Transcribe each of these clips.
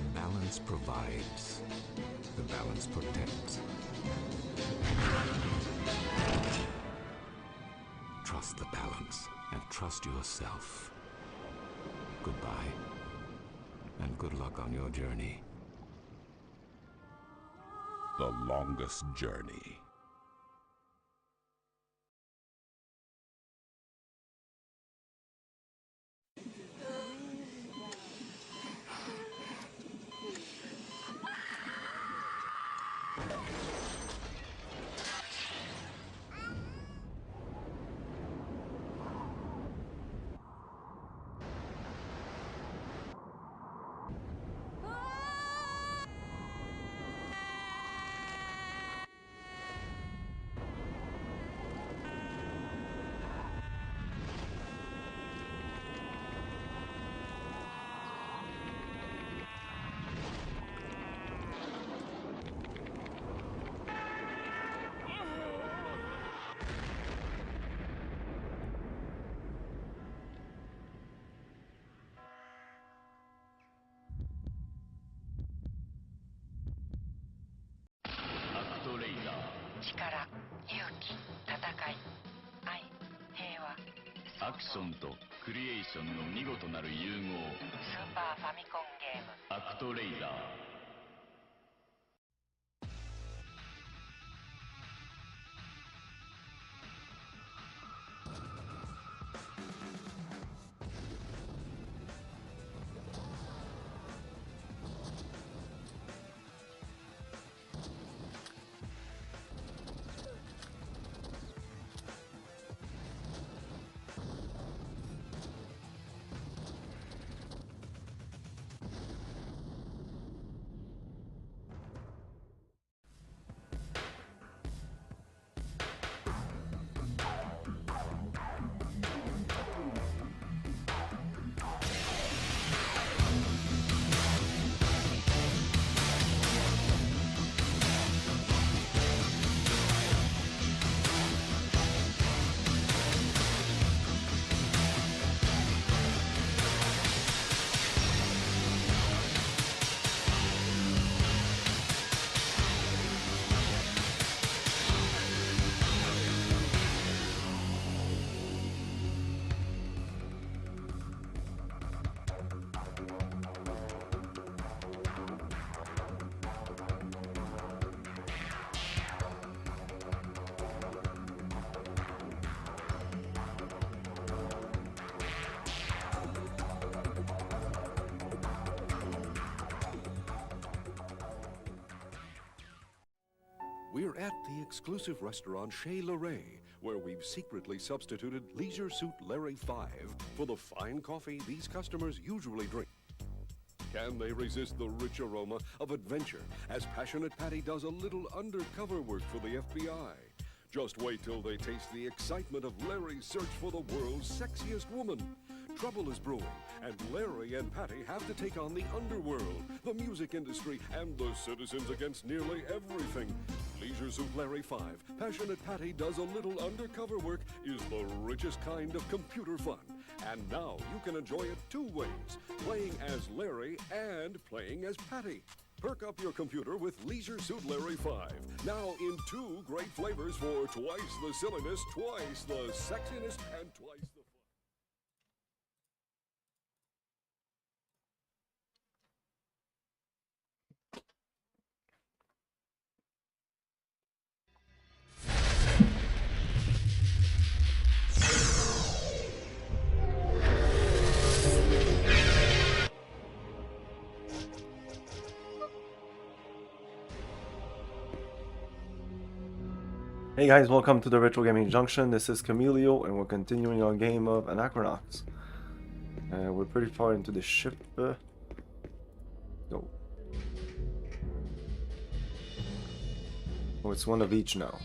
The balance provides. The balance protects. Trust the balance and trust yourself. Goodbye, and good luck on your journey. The longest journey. Action とクリエーションの見事なる融合。スーパーファミコンゲーム。アクトレイダー。We're at the exclusive restaurant Chez Larray, where we've secretly substituted Leisure Suit Larry 5 for the fine coffee these customers usually drink. Can they resist the rich aroma of adventure as Passionate Patty does a little undercover work for the FBI? Just wait till they taste the excitement of Larry's search for the world's sexiest woman. Trouble is brewing, and Larry and Patty have to take on the underworld, the music industry, and the citizens against nearly everything. Leisure Suit Larry 5, Passionate Patty does a little undercover work is the richest kind of computer fun. And now you can enjoy it two ways, playing as Larry and playing as Patty. Perk up your computer with Leisure Suit Larry 5, now in two great flavors for twice the silliness, twice the sexiness, and twice the fun. Hey guys, welcome to the Retro Gaming Junction. This is Camilio, and we're continuing our game of Anachronox. We're pretty far into the ship. Go. Oh, it's one of each now.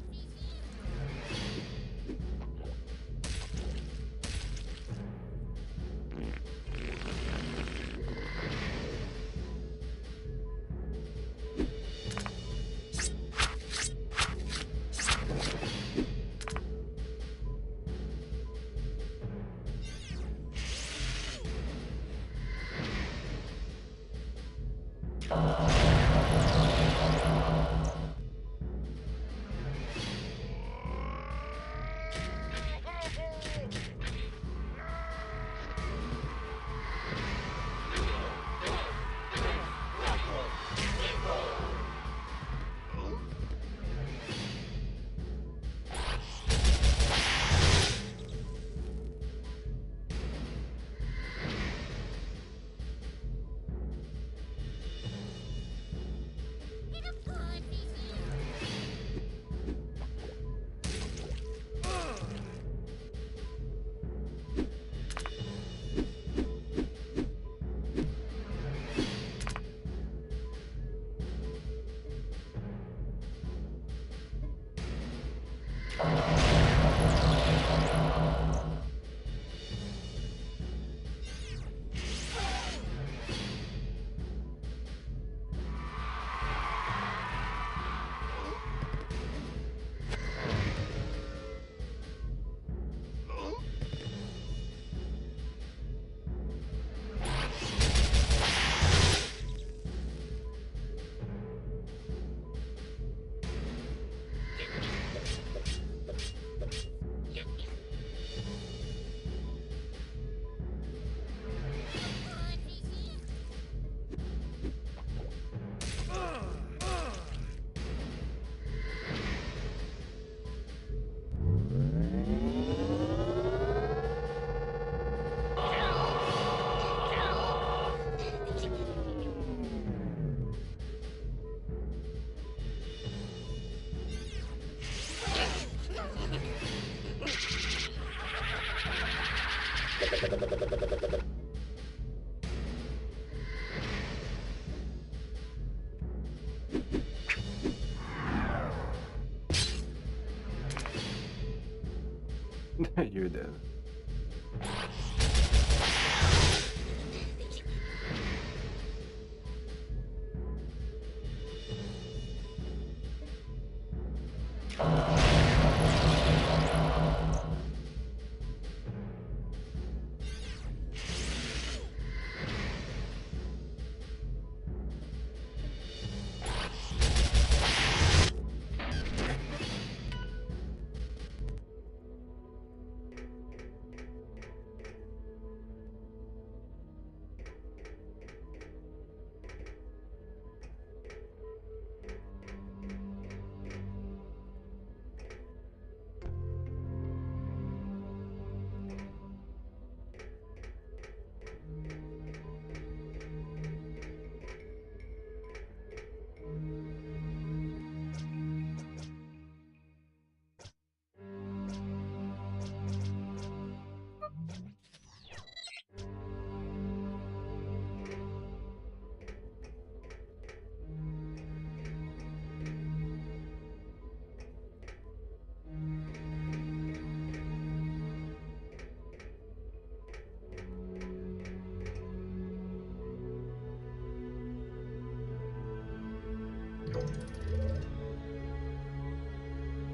You're dead.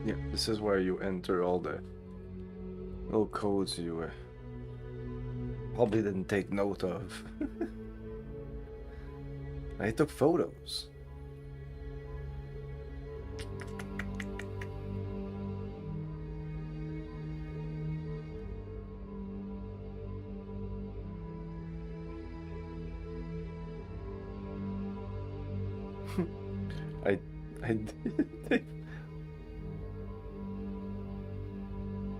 Yeah, this is where you enter all the little codes you probably didn't take note of. I took photos. I did.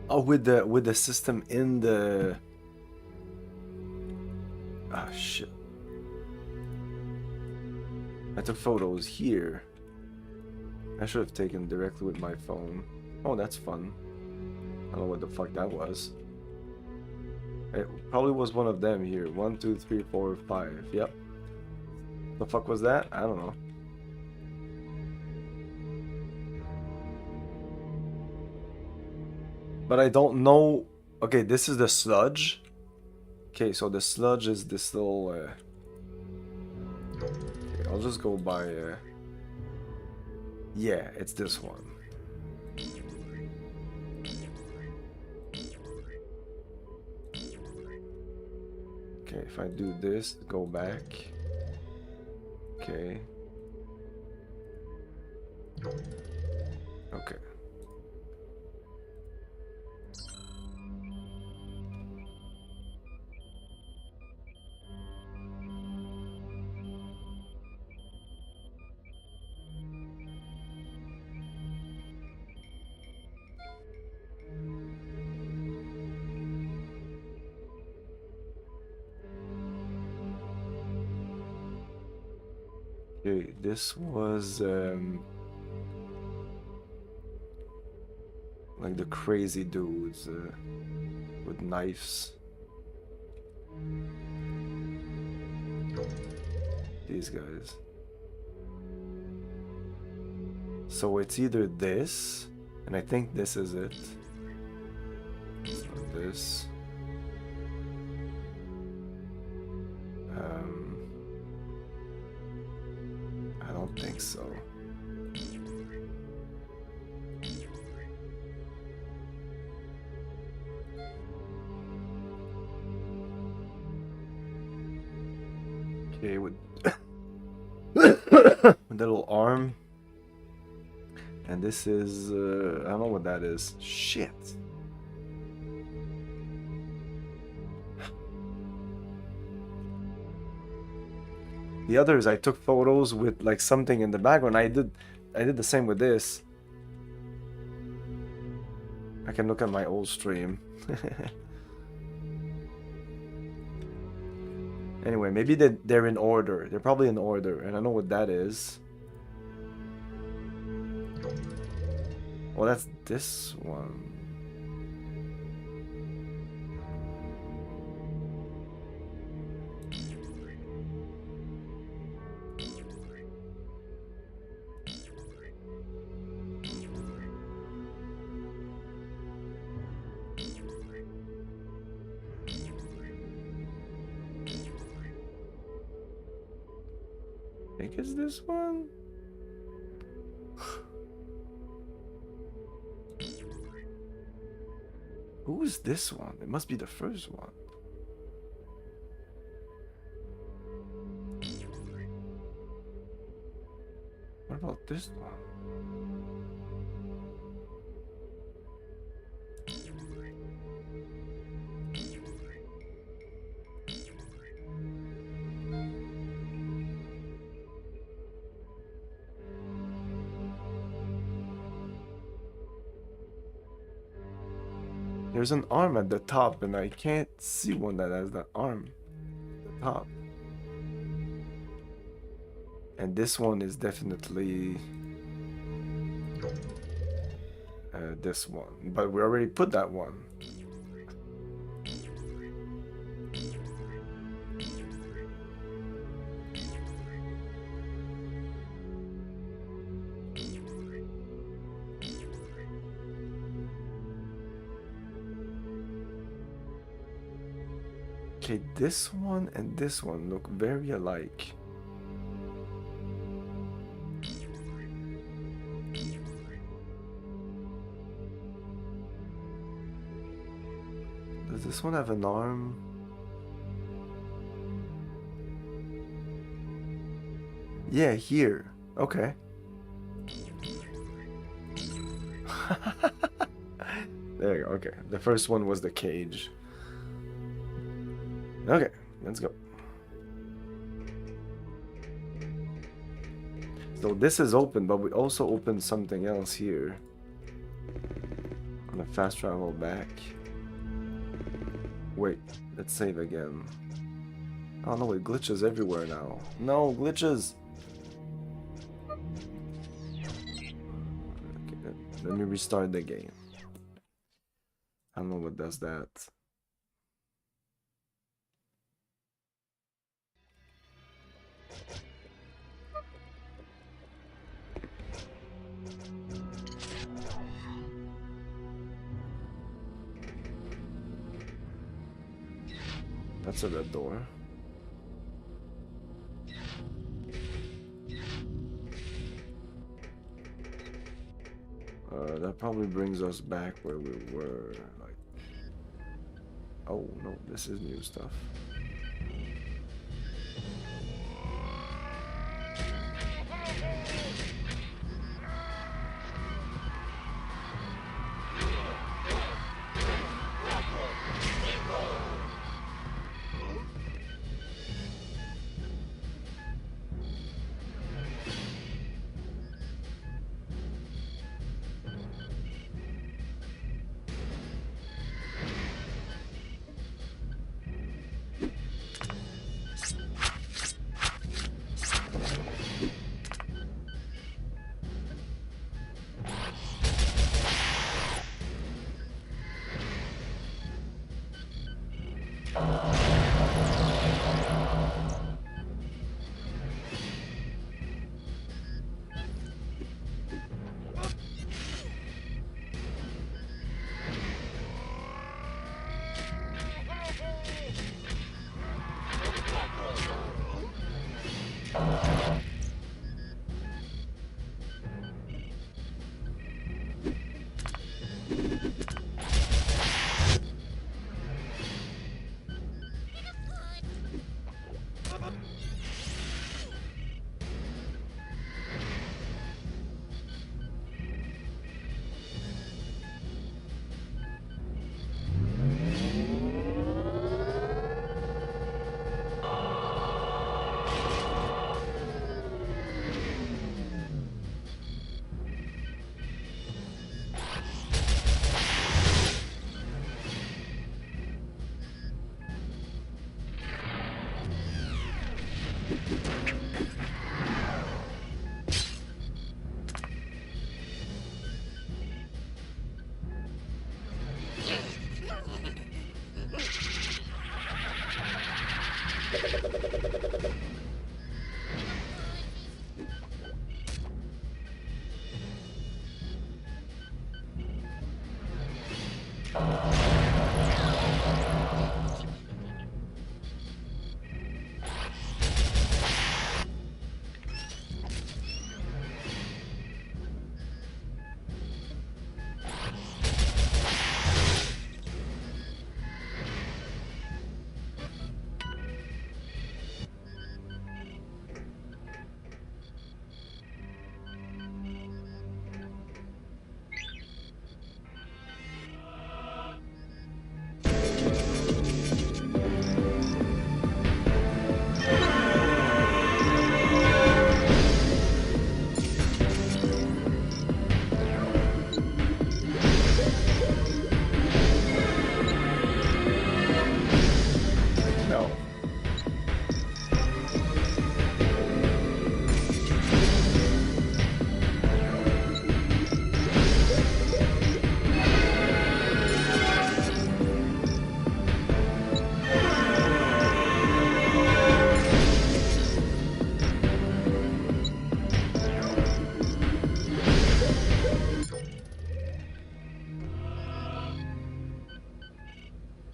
Oh, with the system in the. Ah, shit. I took photos here. I should have taken directly with my phone. Oh, that's fun. I don't know what the fuck that was. It probably was one of them here. 1, 2, 3, 4, 5. Yep. The fuck was that? I don't know. But I don't know. Okay, this is the sludge. Okay, so the sludge is this little. Okay, I'll just go by. Yeah, it's this one. Okay, if I do this, go back. Okay. Okay. Okay, this was like the crazy dudes with knives. These guys. So it's either this, and I think this is it. It's not this. I don't think so. Okay, with with the little arm. And this is, I don't know what that is. Shit. The others, I took photos with like something in the background. I did the same with this. I can look at my old stream. Anyway, maybe they're in order. They're probably in order, and I know what that is. Well, that's this one. I think it's this one. Who is this one? It must be the first one. What about this one? There's an arm at the top, and I can't see one that has that arm at the top. And this one is definitely this one, but we already put that one. Okay, this one and this one look very alike. Does this one have an arm? Yeah, here. Okay. There you go. Okay, the first one was the cage. Okay, let's go. So this is open, but we also opened something else here. I'm gonna fast travel back. Wait, let's save again. Oh no, it glitches everywhere now. No, glitches! Okay, let me restart the game. I don't know what does that. That's a red door. That probably brings us back where we were. Like, oh no, this is new stuff.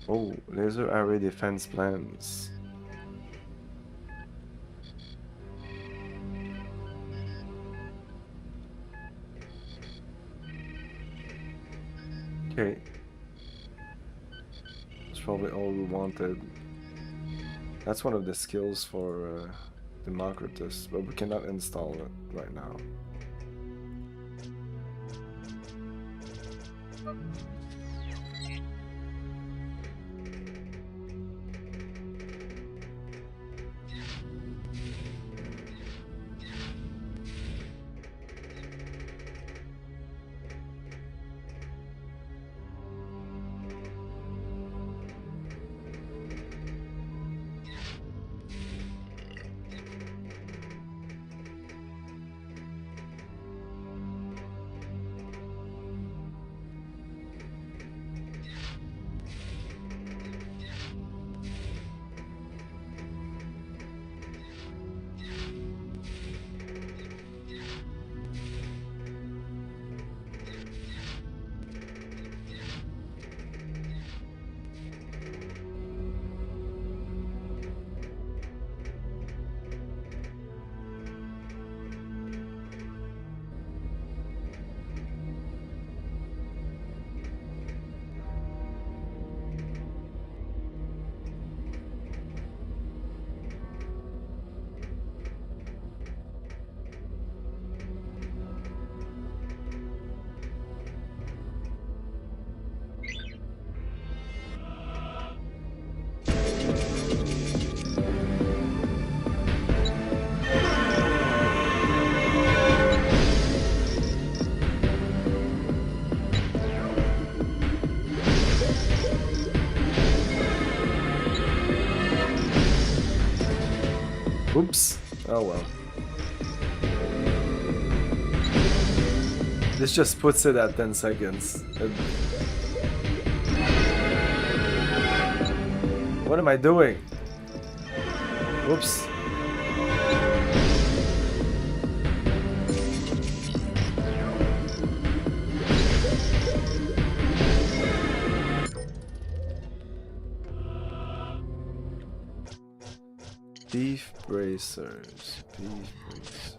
Oh, laser array defense plans. Okay. That's probably all we wanted. That's one of the skills for Democritus, but we cannot install it right now. Oops. Oh well. This just puts it at 10 seconds. What am I doing? Whoops. Beef braised. bracers. Beef bracer.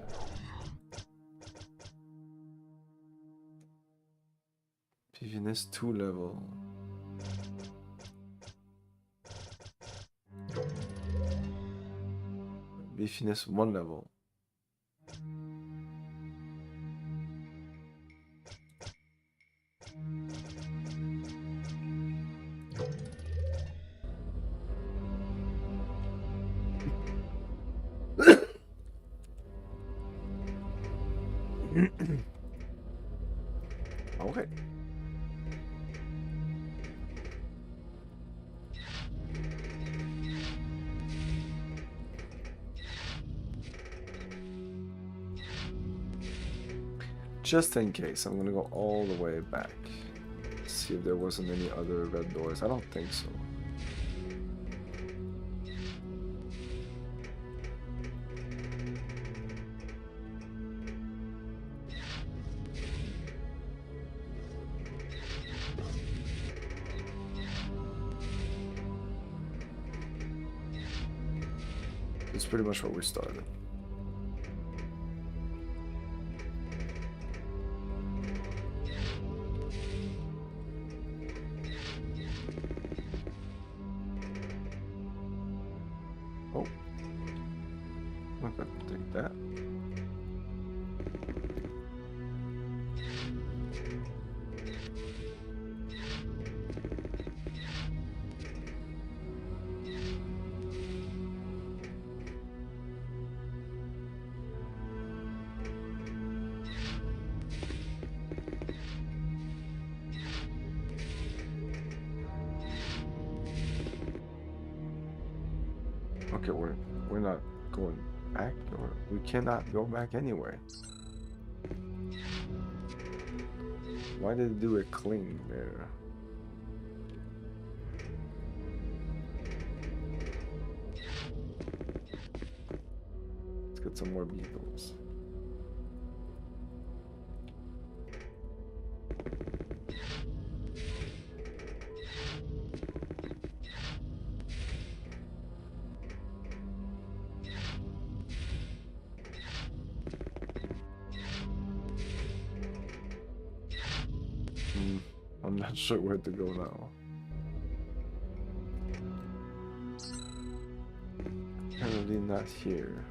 Beefiness 2 level. Beefiness 1 level. Okay. Just in case, I'm gonna go all the way back. See if there wasn't any other red doors. I don't think so. It's pretty much where we started. Oh. I'm gonna take that. Okay, we're not going back, or we cannot go back anywhere. Why did it do a cling there? Let's get some more beetles. I'm not sure where to go now. Apparently not here.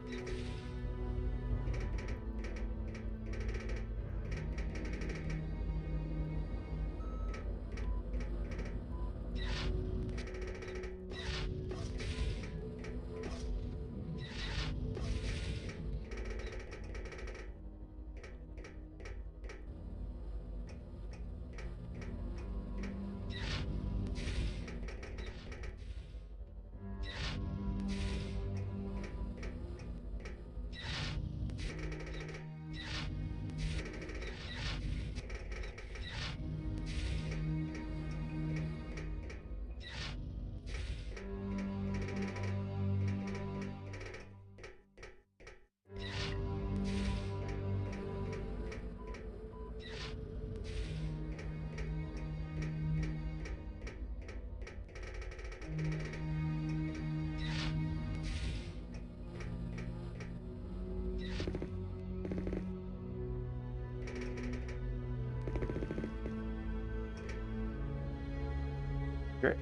Okay.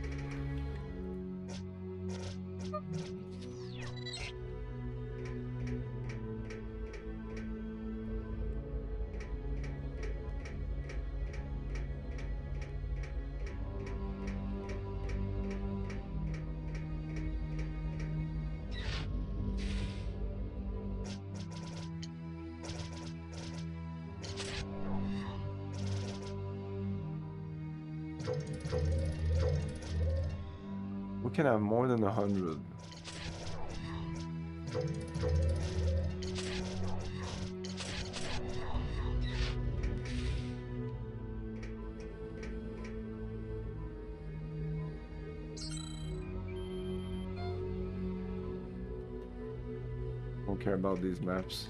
We can have more than 100. Don't care about these maps.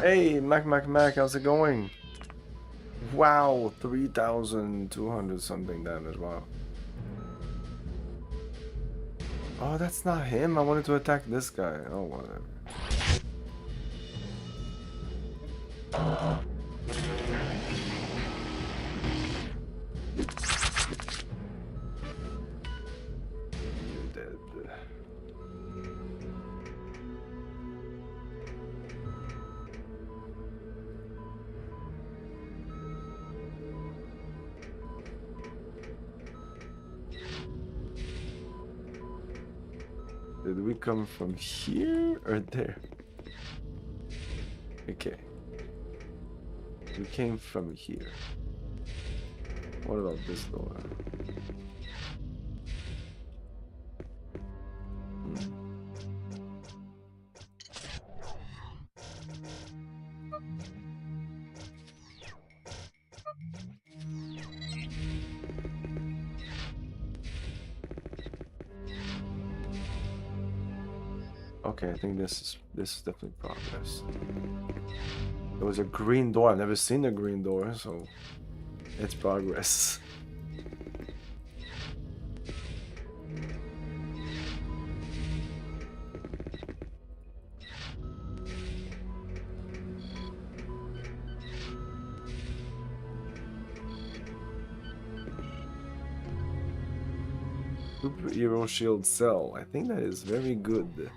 Hey, Mac, how's it going? Wow, 3,200 something damage, wow. Oh, that's not him. I wanted to attack this guy. Oh, whatever. You're dead. Did we come from here or there? Okay. We came from here. What about this door? Okay, I think this is definitely progress. There was a green door. I've never seen a green door, so it's progress. Superhero shield cell. I think that is very good.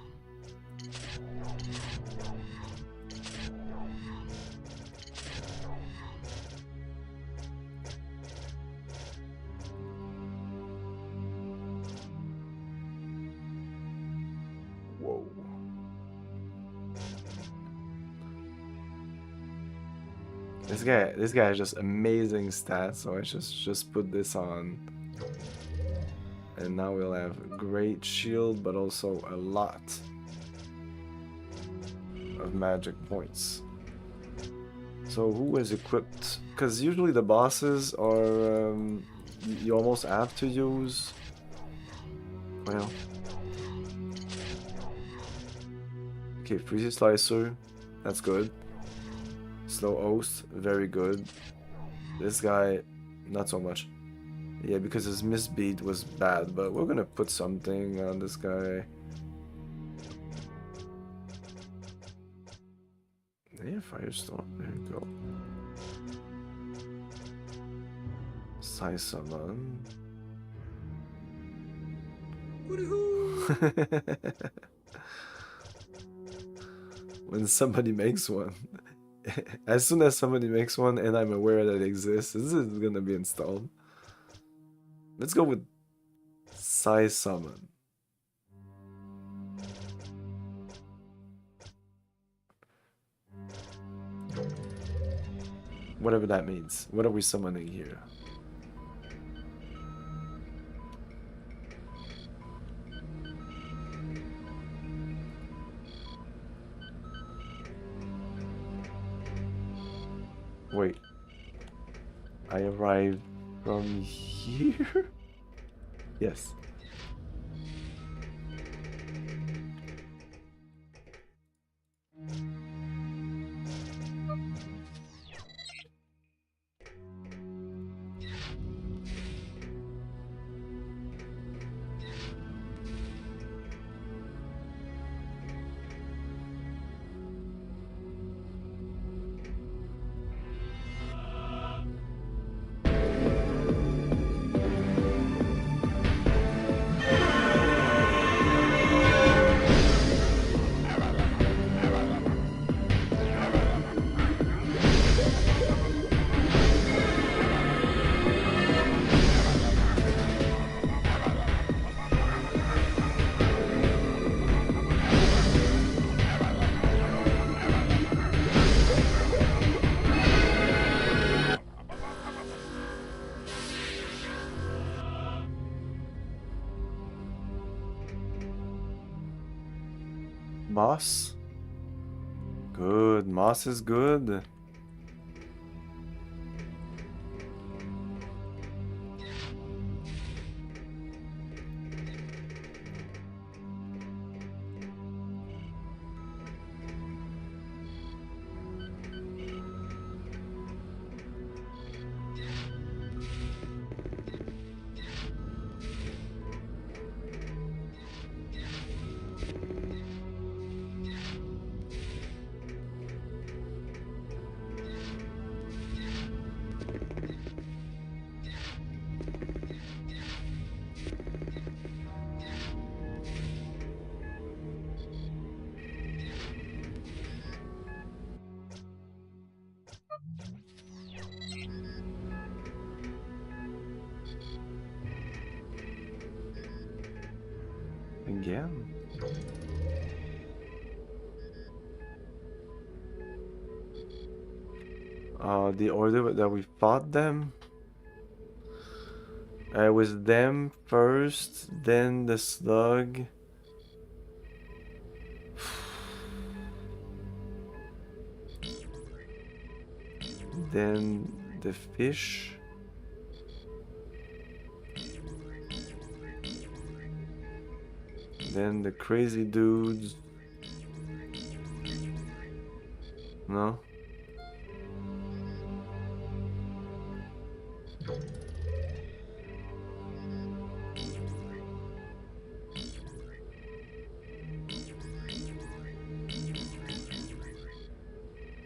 Whoa. This guy has just amazing stats, so I just put this on. And now we'll have a great shield, but also a lot of magic points. So who is equipped? Because usually the bosses are you almost have to use. Well, okay, Freezy Slicer, that's good. Slow Oath, very good. This guy, not so much. Yeah, because his misbeat was bad, but we're gonna put something on this guy. Yeah, Firestorm, there you go. Sai Summon. When somebody makes one. As soon as somebody makes one and I'm aware that it exists, this is gonna be installed. Let's go with Sai Summon. Whatever that means. What are we summoning here? Wait. I arrived from here? Yes. Moss? Good. Moss is good. Again. The order that we fought them. It was them first, then the slug. Then the fish. Then the crazy dudes. No?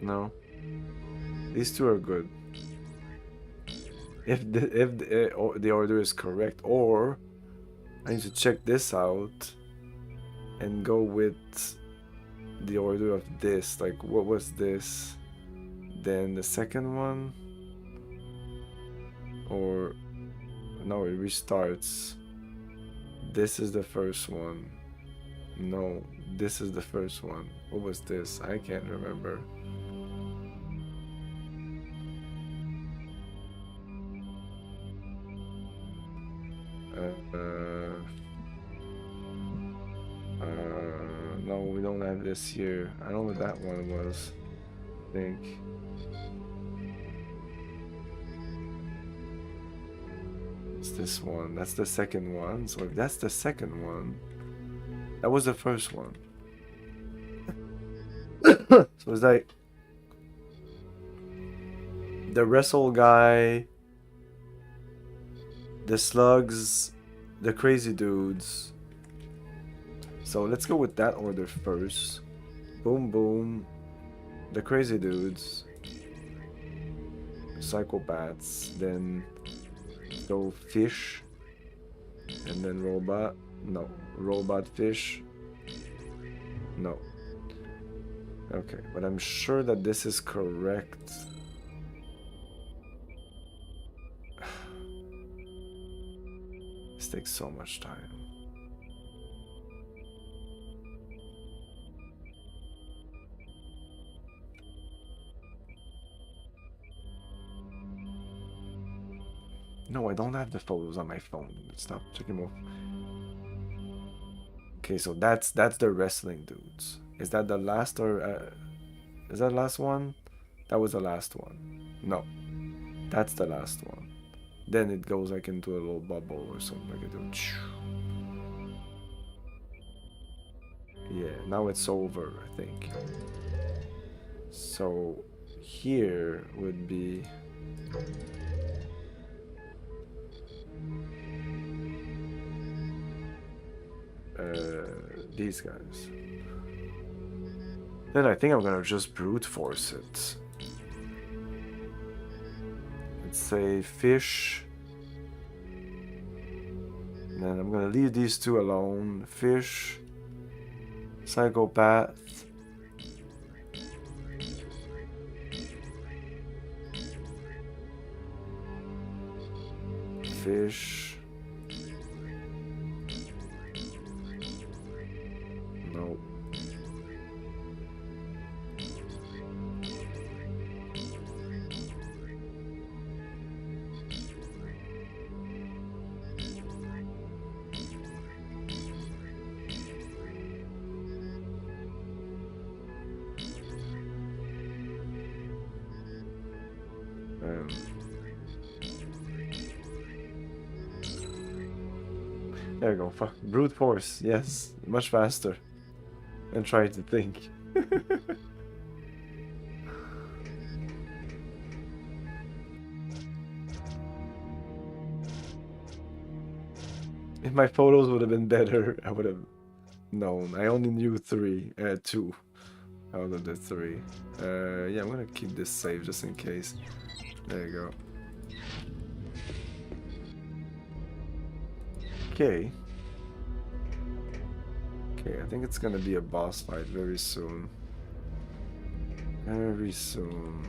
No. These two are good. If the order is correct, or I need to check this out and go with the order of this. Like, what was this? Then the second one? Or no, it restarts. This is the first one. No, this is the first one. What was this? I can't remember. No, we don't have this here. I don't know what that one was. I think. It's this one. That's the second one. So if that's the second one, that was the first one. So it's like the wrestle guy, the slugs, the crazy dudes. So let's go with that order first. Boom, boom. The crazy dudes. Psychopaths. Then go fish. And then robot. No. Robot fish. No. Okay, but I'm sure that this is correct. This takes so much time. No, I don't have the photos on my phone. Stop checking more. Okay, so that's the wrestling dudes. Is that the last or is that the last one? That was the last one. No, that's the last one. Then it goes like into a little bubble or something like it. Yeah, now it's over, I think. So here would be these guys. Then I think I'm gonna just brute force it. Let's say fish. And then I'm gonna leave these two alone. Fish, psychopath. Fish. No. There we go. Fuck. Brute force. Yes. Much faster. And try to think. If my photos would have been better, I would have known. I only knew two out of the three. Yeah, I'm gonna keep this safe just in case. There you go. Okay. Okay, I think it's gonna be a boss fight very soon. Very soon.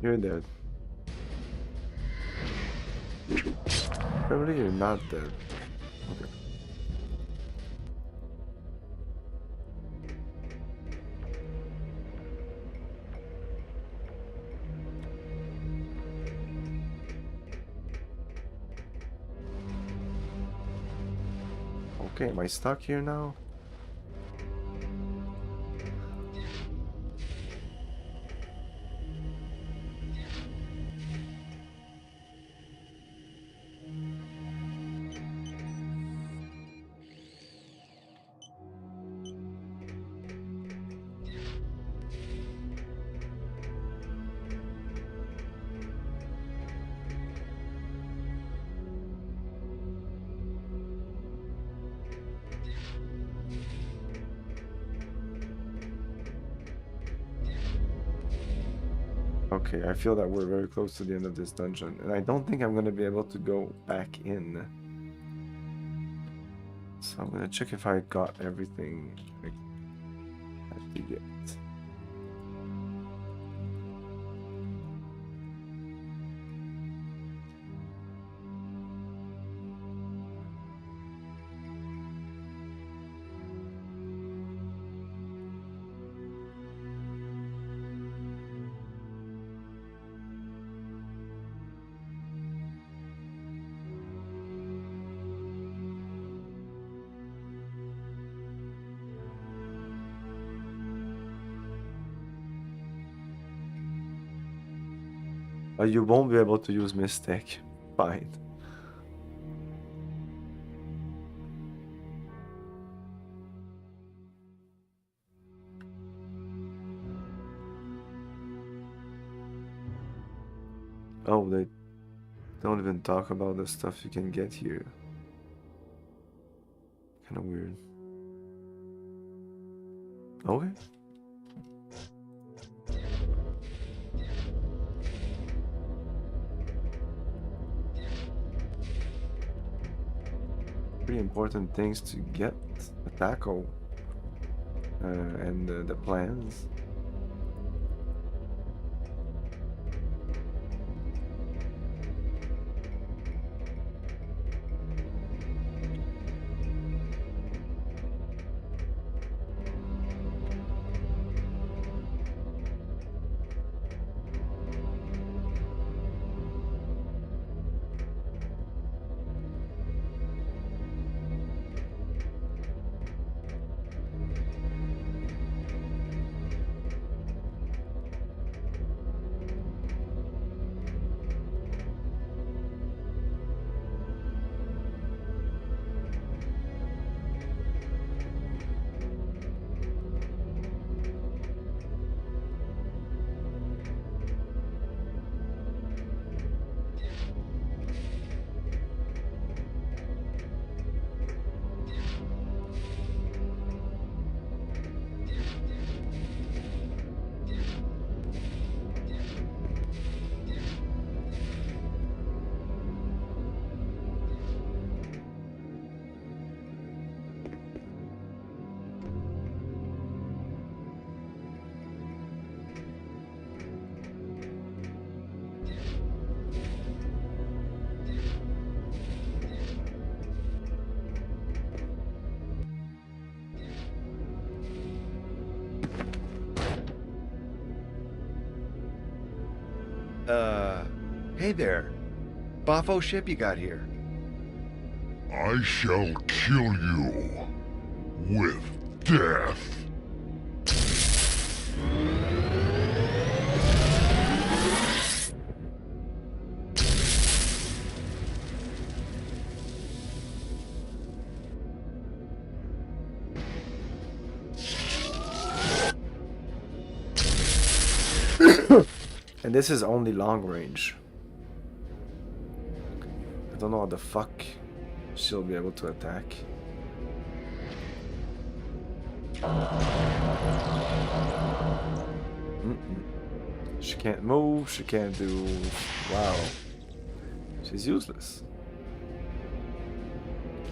You're dead. Probably you're not dead. Okay. Okay, am I stuck here now? Okay, I feel that we're very close to the end of this dungeon, and I don't think I'm gonna be able to go back in. So I'm gonna check if I got everything I have to get. You won't be able to use Mystic. Fine. Oh, they don't even talk about the stuff you can get here. Kind of weird. Okay. Pretty important things to get: a tackle and the plans. Hey there. Boffo ship you got here? I shall kill you with death. And this is only long range. I don't know how the fuck she'll be able to attack. She can't move, she can't do... Wow. She's useless.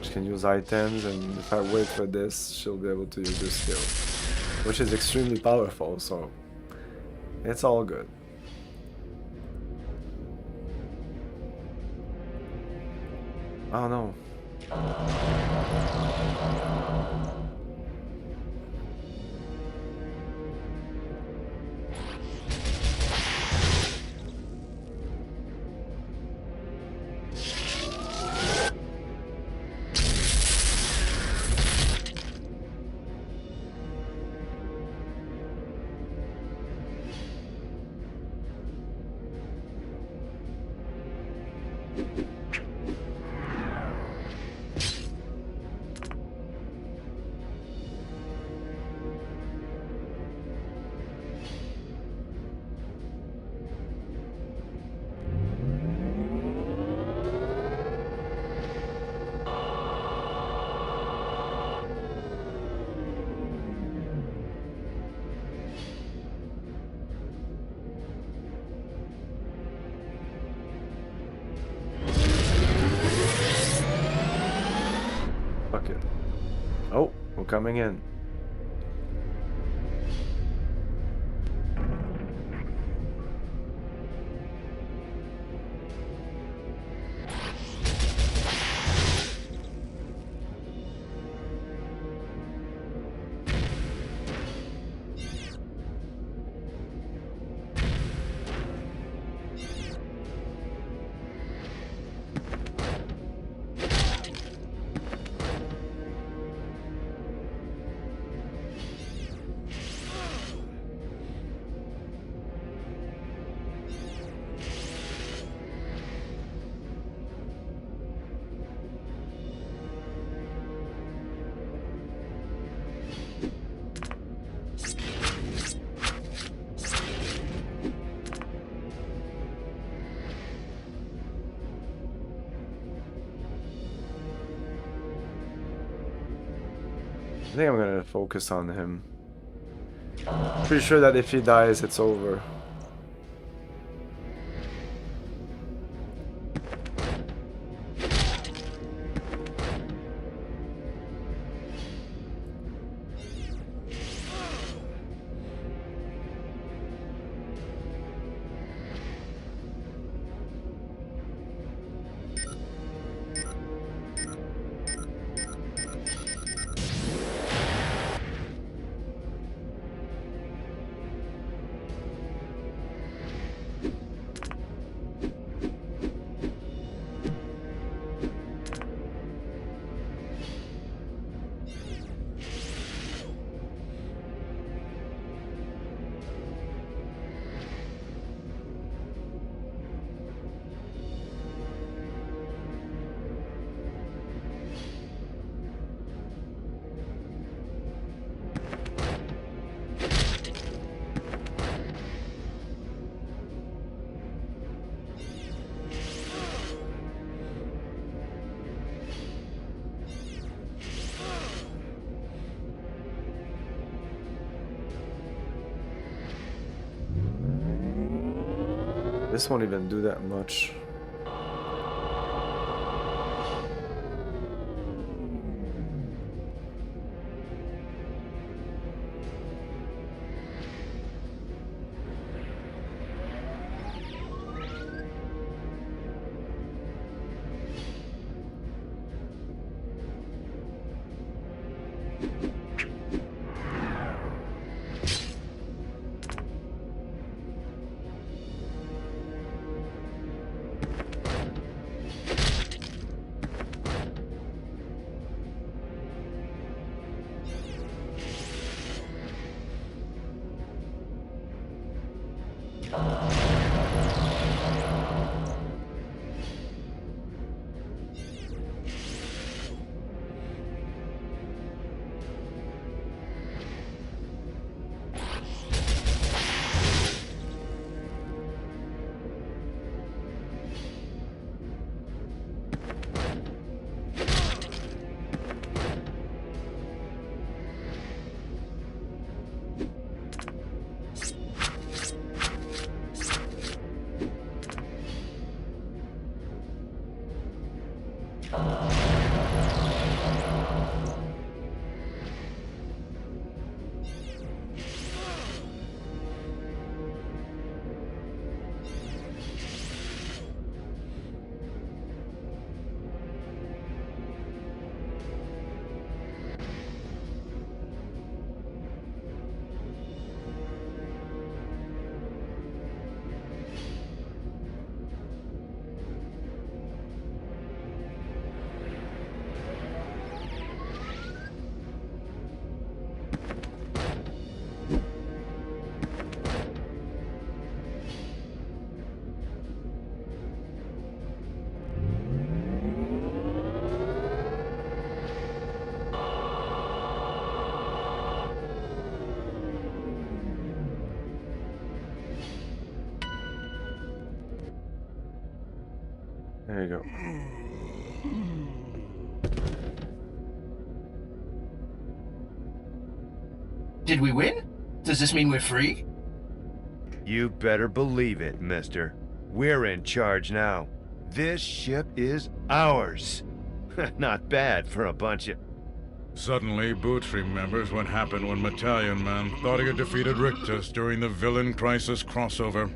She can use items, and if I wait for this, she'll be able to use this skill. Which is extremely powerful, so... It's all good. Oh no. Fuck it. Oh, we're coming in. I think I'm gonna focus on him. Pretty sure that if he dies, it's over. This won't even do that much. There you go. Did we win? Does this mean we're free? You better believe it, mister. We're in charge now. This ship is ours. Not bad for a bunch of... Suddenly, Boots remembers what happened when Battalion Man thought he had defeated Rictus during the Villain Crisis crossover.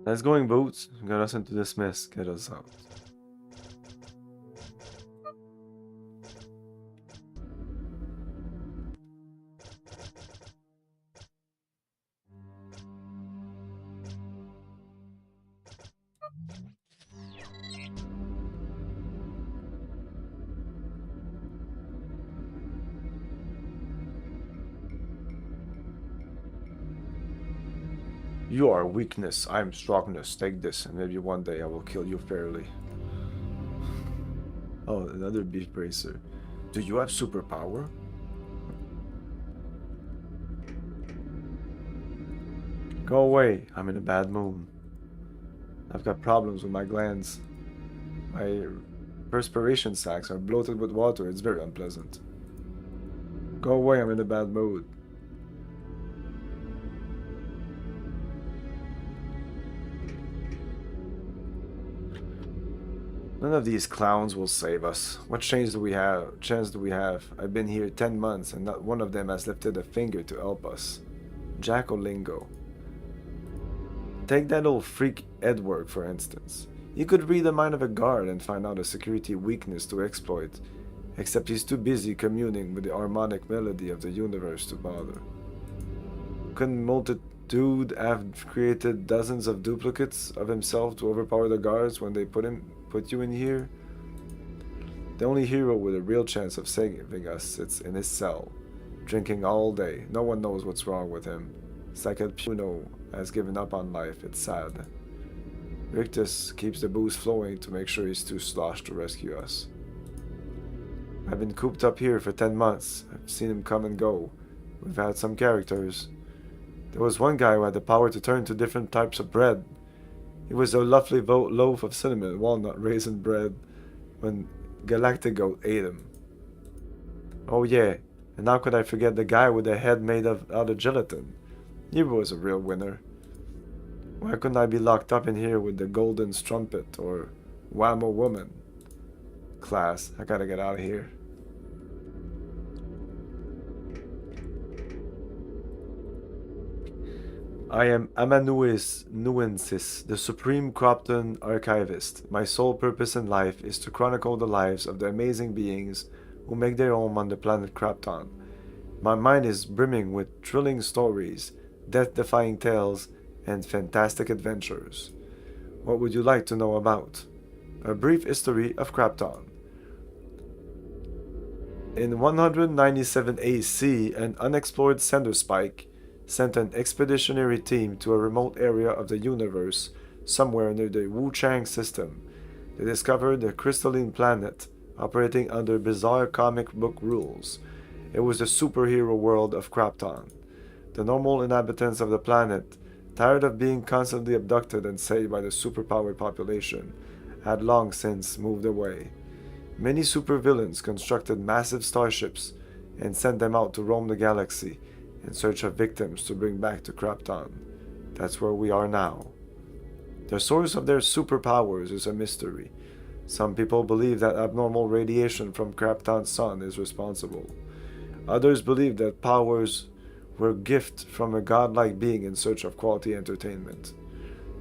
Let's going, Boots. Get us into this mess. Get us out. You are weakness, I am strongness. Take this, and maybe one day I will kill you fairly. Oh, another beef bracer. Do you have superpower? Go away, I'm in a bad mood. I've got problems with my glands. My perspiration sacs are bloated with water, it's very unpleasant. Go away, I'm in a bad mood. None of these clowns will save us. What chance do we have? I've been here 10 months and not one of them has lifted a finger to help us. Jackolingo. Take that old freak Edward, for instance. He could read the mind of a guard and find out a security weakness to exploit, except he's too busy communing with the harmonic melody of the universe to bother. Couldn't Multitude have created dozens of duplicates of himself to overpower the guards when they put you in here? The only hero with a real chance of saving us sits in his cell, drinking all day. No one knows what's wrong with him. It's like a Puno has given up on life. It's sad. Rictus keeps the booze flowing to make sure he's too sloshed to rescue us. I've been cooped up here for 10 months. I've seen him come and go. We've had some characters. There was one guy who had the power to turn to different types of bread. He was a lovely loaf of cinnamon walnut raisin bread when Galactigoat ate him. Oh yeah, and how could I forget the guy with the head made out of gelatin? He was a real winner. Why couldn't I be locked up in here with the Golden Strumpet or Whammo Woman? Class, I gotta get out of here. I am Amanuis Nuensis, the Supreme Cropton Archivist. My sole purpose in life is to chronicle the lives of the amazing beings who make their home on the planet Cropton. My mind is brimming with thrilling stories, death-defying tales, and fantastic adventures. What would you like to know about? A brief history of Cropton. In 197 AC, an unexplored sender spike sent an expeditionary team to a remote area of the universe somewhere near the Wu-Chang system. They discovered a crystalline planet operating under bizarre comic book rules. It was the superhero world of Cropton. The normal inhabitants of the planet, tired of being constantly abducted and saved by the superpowered population, had long since moved away. Many supervillains constructed massive starships and sent them out to roam the galaxy in search of victims to bring back to Cropton. That's where we are now. The source of their superpowers is a mystery. Some people believe that abnormal radiation from Cropton's sun is responsible. Others believe that powers were a gift from a godlike being in search of quality entertainment.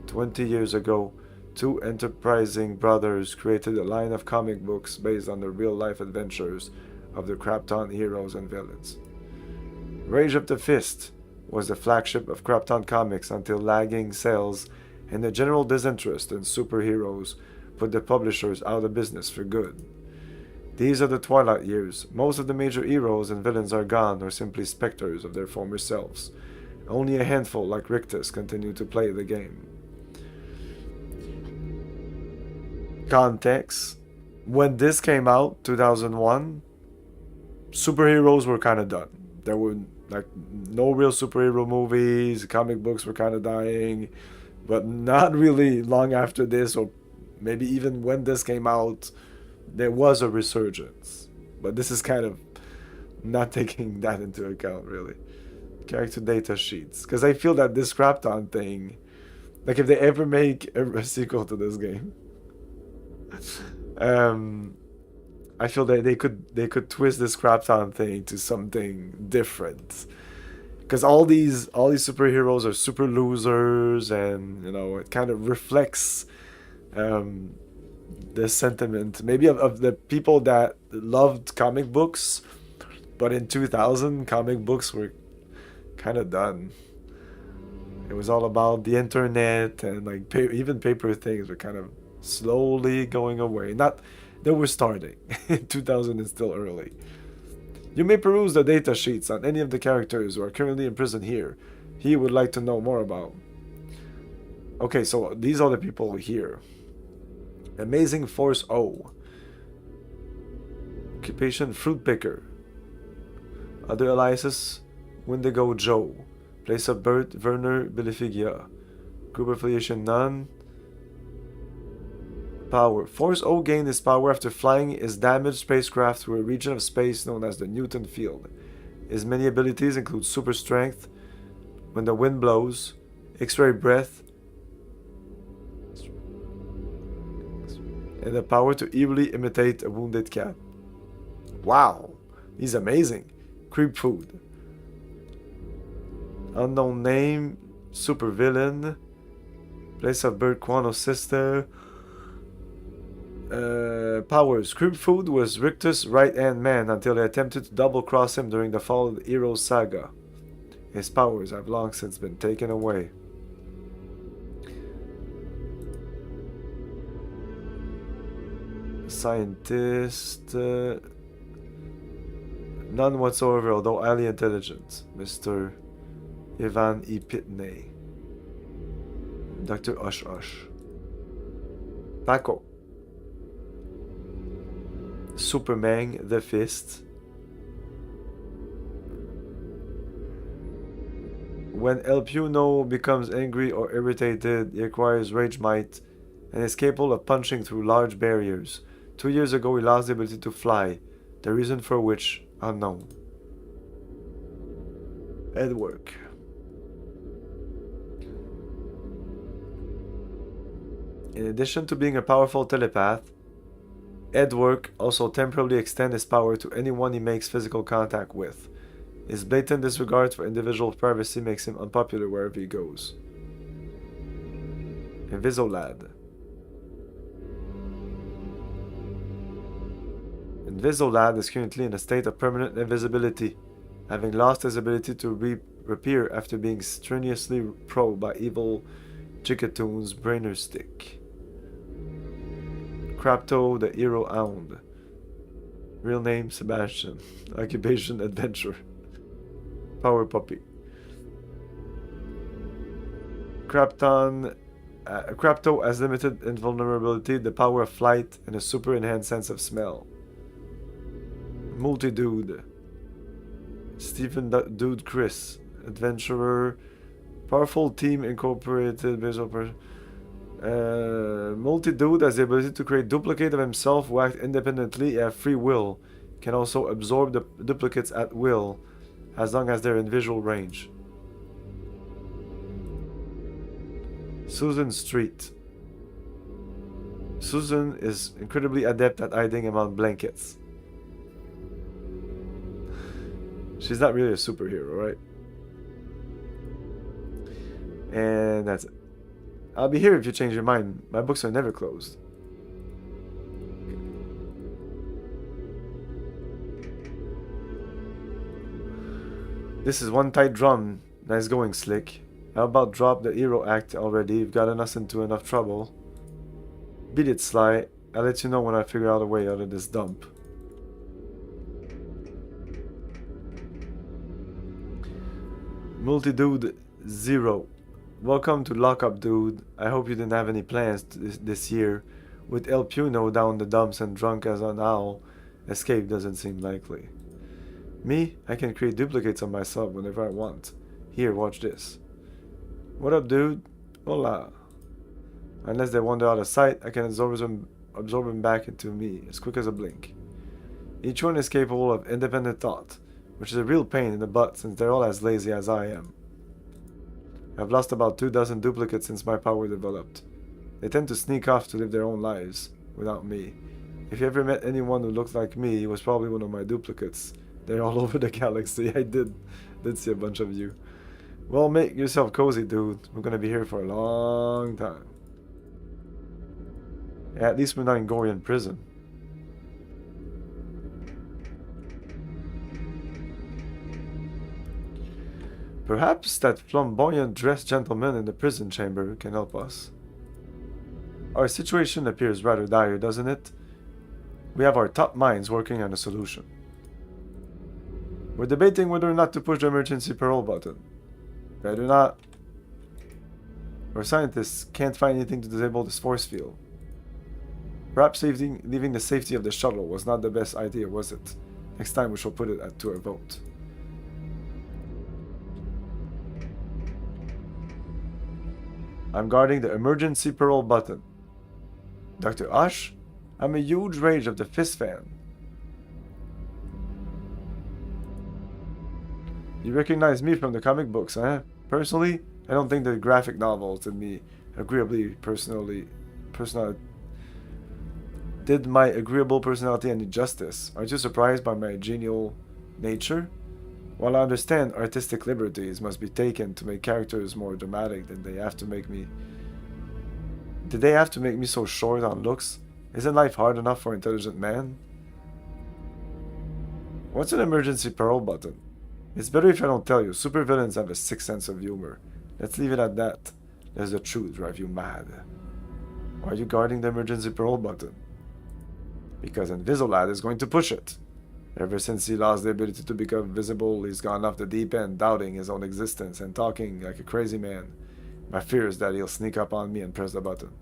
20 years ago, two enterprising brothers created a line of comic books based on the real-life adventures of the Cropton heroes and villains. Rage of the Fist was the flagship of Cropton Comics until lagging sales and the general disinterest in superheroes put the publishers out of business for good. These are the twilight years. Most of the major heroes and villains are gone or simply specters of their former selves. Only a handful like Rictus continue to play the game. Context: when this came out, 2001, superheroes were kind of done. There were no real superhero movies, comic books were kind of dying, but not really long after this, or Maybe even when this came out, there was a resurgence. But this is kind of not taking that into account, really. Character data sheets. Because I feel that this Krapton thing, like if they ever make a sequel to this game, I feel that they could twist this Krapton thing to something different. Because all these superheroes are super losers, and you know, it kind of reflects the sentiment maybe of the people that loved comic books, but in 2000 comic books were kind of done. It was all about the internet, and like even paper things were kind of slowly going away. Not, they were starting. 2000 is still early. You may peruse the data sheets on any of the characters who are currently in prison here. He would like to know more about. Okay, so these are the people here. Amazing Force O. Occupation Fruit Picker. Other aliases Wendigo Joe. Place of birth Werner Bilifigia. Group affiliation none. Power. Force O gained his power after flying his damaged spacecraft through a region of space known as the Newton Field. His many abilities include super strength, when the wind blows, X-ray breath, and the power to eerily imitate a wounded cat. Wow, he's amazing. Creep food. Unknown name, super villain. Place of birth Quano's sister. Powers. Creep Food was Richter's right-hand man until they attempted to double-cross him during the fall of the Heroes saga. His powers have long since been taken away. Scientist... none whatsoever, although highly intelligent. Mr. Ivan E. Pitney. Dr. Ush Ush. Paco. Superman the Fist. When El Puno becomes angry or irritated, he acquires Rage Might and is capable of punching through large barriers. 2 years ago, he lost the ability to fly, the reason for which unknown. Edwork. In addition to being a powerful telepath, Edwork also temporarily extends his power to anyone he makes physical contact with. His blatant disregard for individual privacy makes him unpopular wherever he goes. Invisolad. Invisolad is currently in a state of permanent invisibility, having lost his ability to reappear after being strenuously probed by evil Chikatoon's brainer stick. Crapto the Hero Hound. Real name Sebastian. Occupation Adventure. Power Puppy. Crapto has limited invulnerability, the power of flight, and a super enhanced sense of smell. Multi-Dude. Stephen Dude Chris. Adventurer. Powerful team incorporated visual person. Multi-Dude has the ability to create duplicates of himself who act independently and have free will. Can also absorb the duplicates at will, as long as they're in visual range. Susan Street. Susan is incredibly adept at hiding among blankets. She's not really a superhero, right? And that's it. I'll be here if you change your mind. My books are never closed. This is one tight drum. Nice going, Slick. How about drop the hero act already? You've gotten us into enough trouble. Beat it, Sly. I'll let you know when I figure out a way out of this dump. Multi-Dude 0. Welcome to Lockup, dude. I hope you didn't have any plans this year. With El Puno down the dumps and drunk as an owl, escape doesn't seem likely. Me? I can create duplicates of myself whenever I want. Here, watch this. What up, dude? Hola. Unless they wander out of sight, I can absorb them back into me as quick as a blink. Each one is capable of independent thought, which is a real pain in the butt since they're all as lazy as I am. I've lost about 24 duplicates since my power developed. They tend to sneak off to live their own lives, without me. If you ever met anyone who looked like me, he was probably one of my duplicates. They're all over the galaxy. I did see a bunch of you. Well, make yourself cozy, dude. We're gonna be here for a long time. Yeah, at least we're not in Gorian prison. Perhaps that flamboyant dressed gentleman in the prison chamber can help us. Our situation appears rather dire, doesn't it? We have our top minds working on a solution. We're debating whether or not to push the emergency parole button. Better not. Our scientists can't find anything to disable this force field. Perhaps leaving the safety of the shuttle was not the best idea, was it? Next time we shall put it to a vote. I'm guarding the emergency parole button. Dr. Osh? I'm a huge rage of the fist fan. You recognize me from the comic books, eh? Personally, I don't think the graphic novels did my agreeable personality any justice. Aren't you surprised by my genial nature? While I understand artistic liberties must be taken to make characters more dramatic, did they have to make me so short on looks? Isn't life hard enough for an intelligent man? What's an emergency parole button? It's better if I don't tell you. Supervillains have a sick sense of humor. Let's leave it at that. Does the truth drive you mad? Why are you guarding the emergency parole button? Because Invisolad is going to push it. Ever since he lost the ability to become visible, he's gone off the deep end, doubting his own existence and talking like a crazy man. My fear is that he'll sneak up on me and press the button.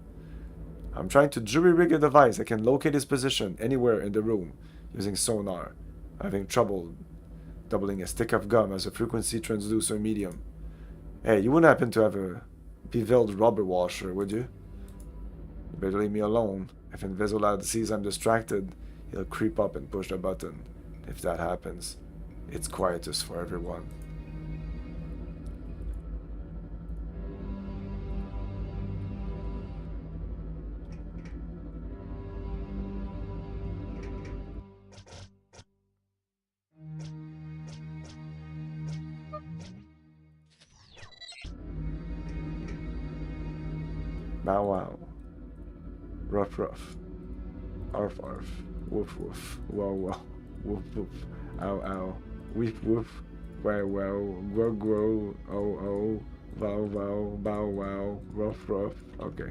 I'm trying to jury-rig a device that can locate his position anywhere in the room using sonar. I'm having trouble doubling a stick of gum as a frequency transducer medium. Hey, you wouldn't happen to have a beveled rubber washer, would you? You better leave me alone. If Invisolad sees I'm distracted, he'll creep up and push the button. If that happens, it's quietest for everyone. Bow wow. Ruff ruff. Arf arf. Woof woof. Wow wow. Woof woof. Ow ow. Weef woof. Wow wow. Grow grow. Oh oh. Vow vow. Bow wow. Ruff ruff. Okay.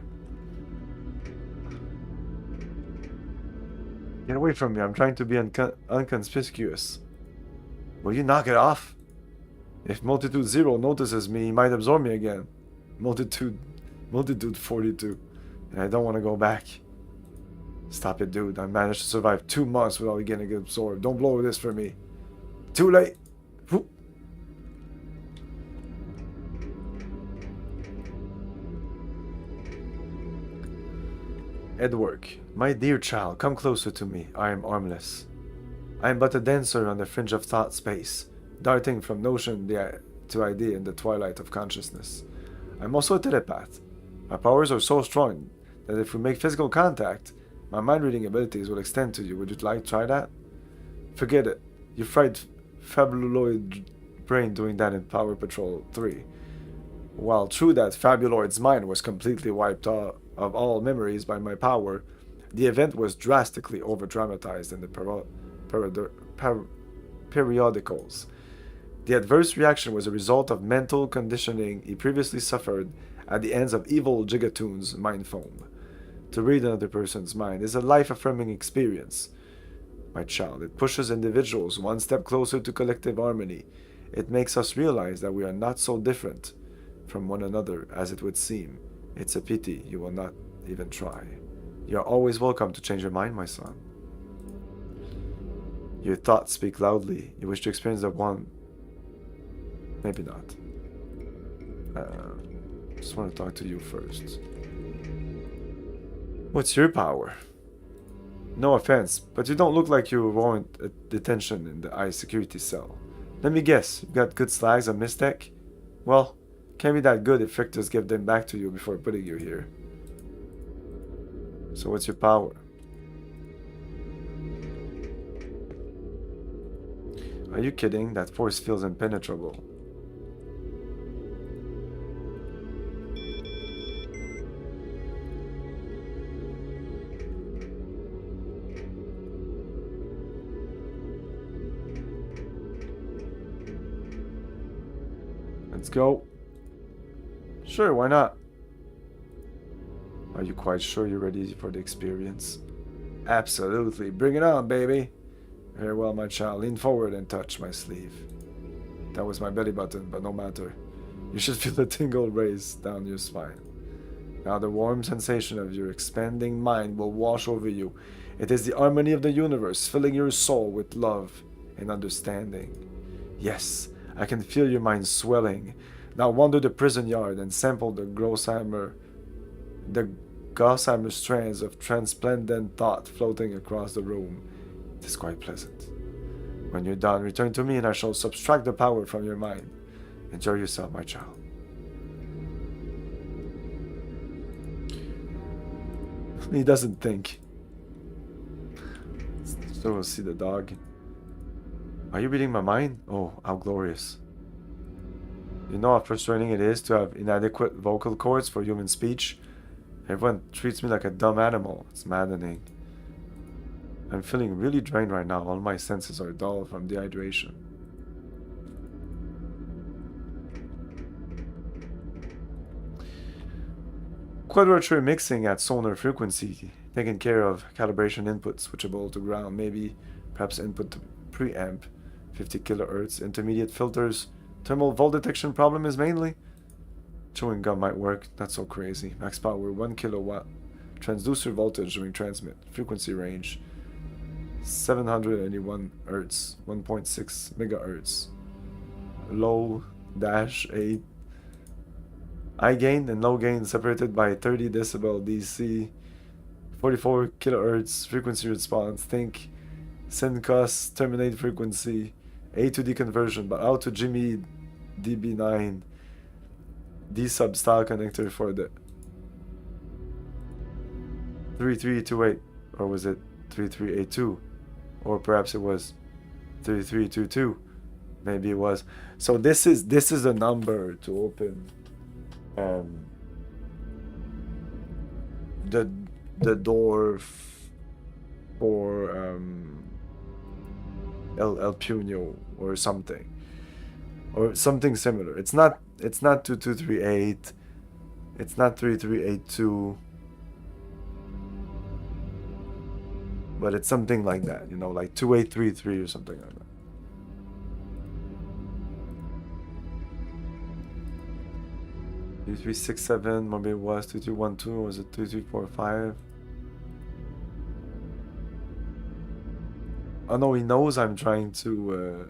Get away from me. I'm trying to be unconspicuous. Will you knock it off? If Multitude Zero notices me, he might absorb me again. Multitude 42. And I don't want to go back. Stop it, dude. I managed to survive 2 months without getting absorbed. Don't blow this for me. Too late. Whoop. Edward, my dear child, come closer to me. I am armless. I am but a dancer on the fringe of thought space, darting from notion to idea in the twilight of consciousness. I'm also a telepath. My powers are so strong that if we make physical contact, my mind-reading abilities will extend to you. Would you like to try that? Forget it. You fried Fabuloid brain doing that in Power Patrol 3. While true that Fabuloid's mind was completely wiped out of all memories by my power, the event was drastically over-dramatized in the periodicals. The adverse reaction was a result of mental conditioning he previously suffered at the hands of evil Gigatoon's mind foam. To read another person's mind is a life-affirming experience. My child, it pushes individuals one step closer to collective harmony. It makes us realize that we are not so different from one another as it would seem. It's a pity you will not even try. You are always welcome to change your mind, my son. Your thoughts speak loudly. You wish to experience the one. Maybe not. Just want to talk to you first. What's your power? No offense, but you don't look like you warrant a detention in the ICE security cell. Let me guess, you've got good slides on Mistech? Well, can't be that good if Richter's give them back to you before putting you here. So what's your power? Are you kidding? That force feels impenetrable. Let's go. Sure, why not? Are you quite sure you're ready for the experience? Absolutely. Bring it on, baby. Very well, my child. Lean forward and touch my sleeve. That was my belly button, but no matter. You should feel the tingle race down your spine. Now the warm sensation of your expanding mind will wash over you. It is the harmony of the universe, filling your soul with love and understanding. Yes, I can feel your mind swelling. Now wander the prison yard and sample the gossamer strands of transplendent thought floating across the room. It is quite pleasant. When you're done, return to me and I shall subtract the power from your mind. Enjoy yourself, my child. He doesn't think. So we'll see the dog. Are you reading my mind? Oh, how glorious. You know how frustrating it is to have inadequate vocal cords for human speech? Everyone treats me like a dumb animal. It's maddening. I'm feeling really drained right now. All my senses are dull from dehydration. Quadrature mixing at sonar frequency, taking care of calibration input, switchable to ground, maybe perhaps input to preamp, 50 kHz, intermediate filters. Thermal volt detection problem is mainly. Chewing gum might work, not so crazy. Max power 1 kilowatt. Transducer voltage during transmit. Frequency range 781 Hz, 1.6 megahertz. Low dash 8. High gain and low gain separated by 30 decibel DC. 44 kilohertz frequency response. Think Syncos terminate frequency. A to D conversion, but out to Jimmy DB9. D sub style connector for the 3328, or was it 3382, or perhaps it was 3322. Maybe it was. So this is a number to open the door for El Puño or something similar. It's not 2238. It's not 3382. But it's something like that, you know, like 2833 or something like that. Two, 367, maybe it was 2212, was it 2345? Oh no, he knows I'm trying to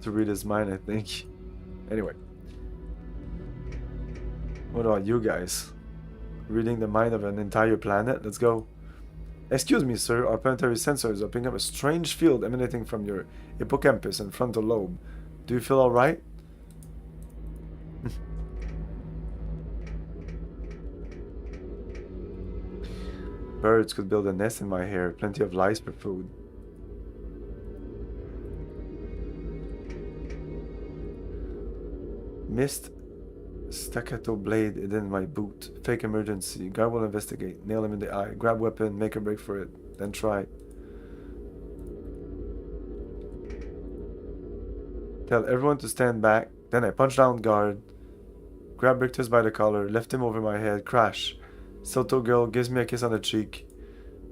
read his mind, I think. Anyway. What about you guys? Reading the mind of an entire planet? Let's go. Excuse me, sir. Our planetary sensors are picking up a strange field emanating from your hippocampus and frontal lobe. Do you feel alright? Birds could build a nest in my hair. Plenty of lice for food. Missed staccato blade in my boot. Fake emergency. Guy will investigate. Nail him in the eye. Grab weapon. Make a break for it. Then try. Tell everyone to stand back. Then I punch down guard. Grab Richter's by the collar. Lift him over my head. Crash. Soto girl gives me a kiss on the cheek.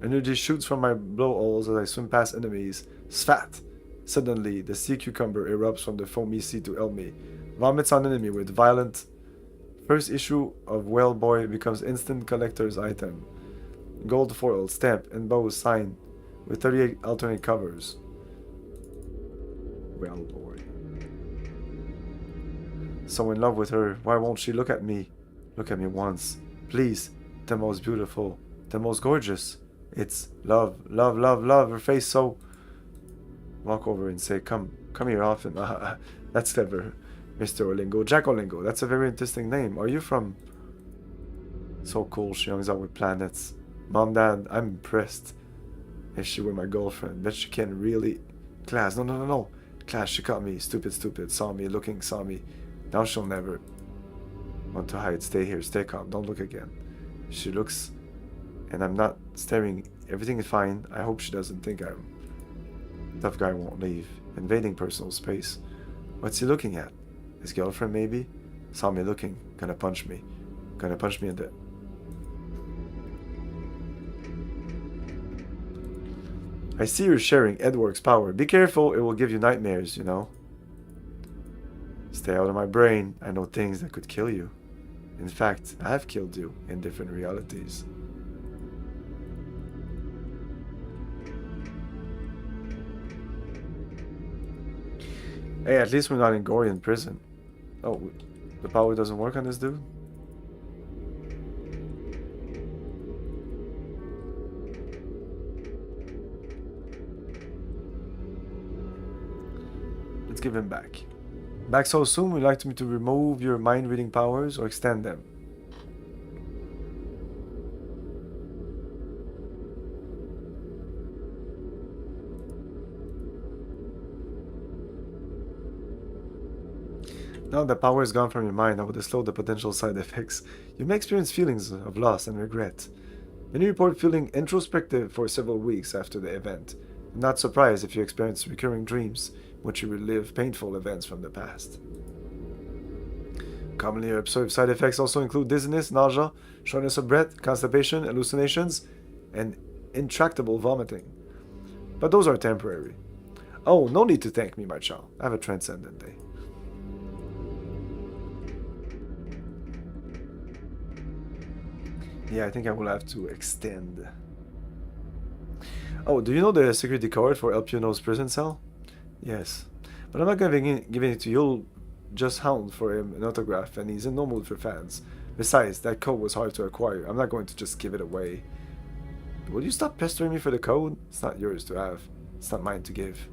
Energy shoots from my blowholes as I swim past enemies. Svat! Suddenly, the sea cucumber erupts from the foamy sea to help me. Vomits on enemy with violent. First issue of Whale Boy becomes instant collector's item. Gold foil, stamp, and bow sign with 38 alternate covers. Whale Boy. So in love with her, why won't she look at me? Look at me once. Please, the most beautiful, the most gorgeous. It's love, love, love, love. Her face so... Walk over and say, come here often. That's clever, Mr. Olingo. Jack Olingo, that's a very interesting name. Are you from... So cool, she hangs out with planets. Mom, Dad, I'm impressed. If she were my girlfriend, bet she can really... Class, no. Class, she caught me. Stupid. Saw me. Now she'll never... Want to hide. Stay here, stay calm. Don't look again. She looks... And I'm not staring. Everything is fine. I hope she doesn't think I'm... Tough guy won't leave. Invading personal space. What's he looking at? His girlfriend, maybe? Saw me looking. Gonna punch me. In the... I see you're sharing Edward's power. Be careful, it will give you nightmares, you know. Stay out of my brain. I know things that could kill you. In fact, I have killed you in different realities. Hey, at least we're not in Gorian prison. Oh, the power doesn't work on this dude? Let's give him back. Back so soon? Would you like me to remove your mind-reading powers or extend them? Now the power is gone from your mind, I would have slowed the potential side effects. You may experience feelings of loss and regret. Then you report feeling introspective for several weeks after the event. I'm not surprised if you experience recurring dreams, in which you relive painful events from the past. Commonly observed side effects also include dizziness, nausea, shortness of breath, constipation, hallucinations, and intractable vomiting. But those are temporary. Oh, no need to thank me, my child. I have a transcendent day. Yeah, I think I will have to extend. Oh, do you know the security card for El Piono's prison cell? Yes. But I'm not giving it to you. You'll just hound for him an autograph, and he's in no mood for fans. Besides, that code was hard to acquire. I'm not going to just give it away. Will you stop pestering me for the code? It's not yours to have. It's not mine to give.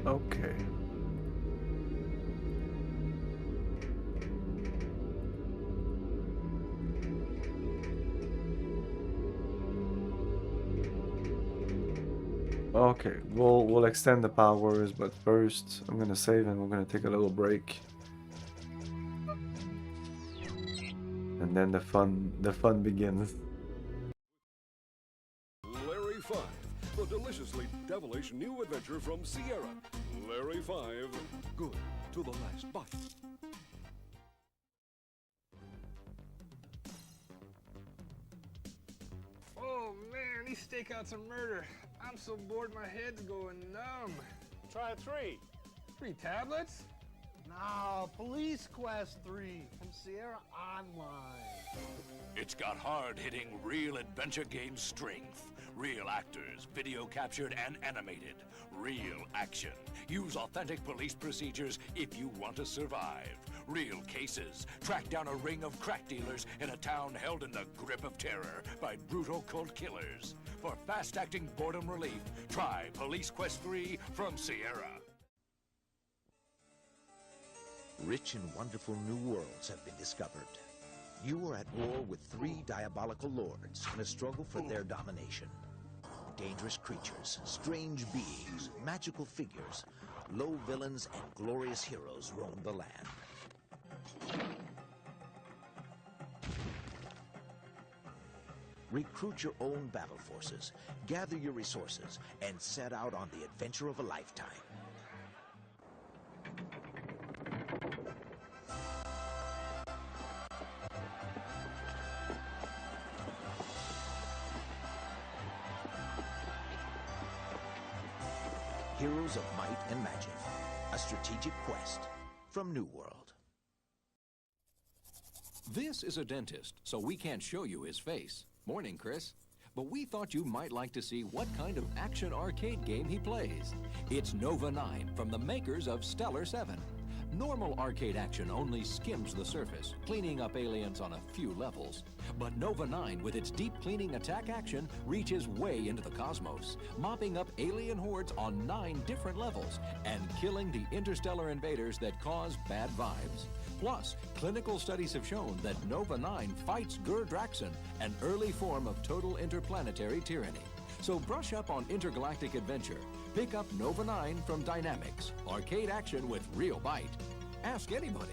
Okay. Okay, we'll extend the powers, but first I'm gonna save and we're gonna take a little break. And then the fun begins. Larry 5, the deliciously devilish new adventure from Sierra. Larry 5, good to the last bite. Oh man, these stakeouts are murder. I'm so bored my head's going numb. Try 3. 3 tablets? No, Police Quest 3 from Sierra Online. It's got hard-hitting, real adventure game strength. Real actors, video captured and animated. Real action. Use authentic police procedures if you want to survive. Real cases. Track down a ring of crack dealers in a town held in the grip of terror by brutal cult killers. For fast-acting boredom relief, try Police Quest 3 from Sierra. Rich and wonderful new worlds have been discovered. You are at war with 3 diabolical lords in a struggle for their domination. Dangerous creatures, strange beings, magical figures, low villains, and glorious heroes roam the land. Recruit your own battle forces, gather your resources, and set out on the adventure of a lifetime. Heroes of Might and Magic, a strategic quest from New World. This is a dentist, so we can't show you his face. Morning, Chris. but we thought you might like to see what kind of action arcade game he plays. It's Nova 9 from the makers of Stellar 7. Normal arcade action only skims the surface, cleaning up aliens on a few levels. But Nova 9, with its deep cleaning attack action, reaches way into the cosmos, mopping up alien hordes on 9 different levels and killing the interstellar invaders that cause bad vibes. Plus, clinical studies have shown that Nova 9 fights Gur Draxon, an early form of total interplanetary tyranny. So brush up on intergalactic adventure. Pick up Nova 9 from Dynamics. Arcade action with real bite. Ask anybody.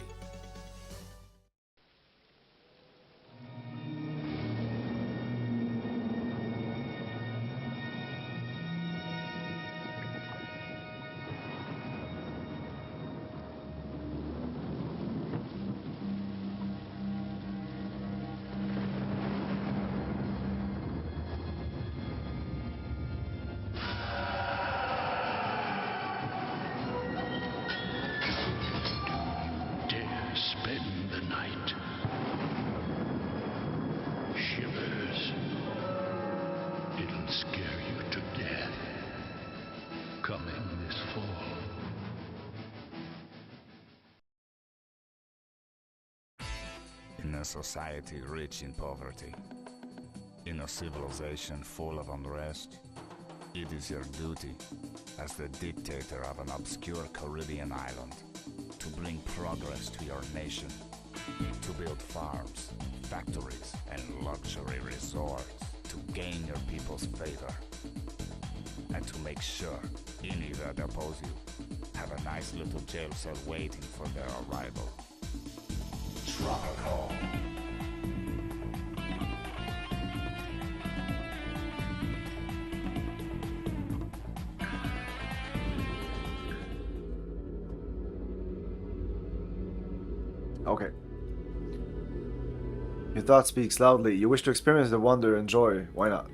In a society rich in poverty, in a civilization full of unrest, it is your duty, as the dictator of an obscure Caribbean island, to bring progress to your nation, to build farms, factories, and luxury resorts, to gain your people's favor, and to make sure any that oppose you have a nice little jail cell waiting for their arrival. Tropical. Okay. Your thought speaks loudly. You wish to experience the wonder and joy. Why not?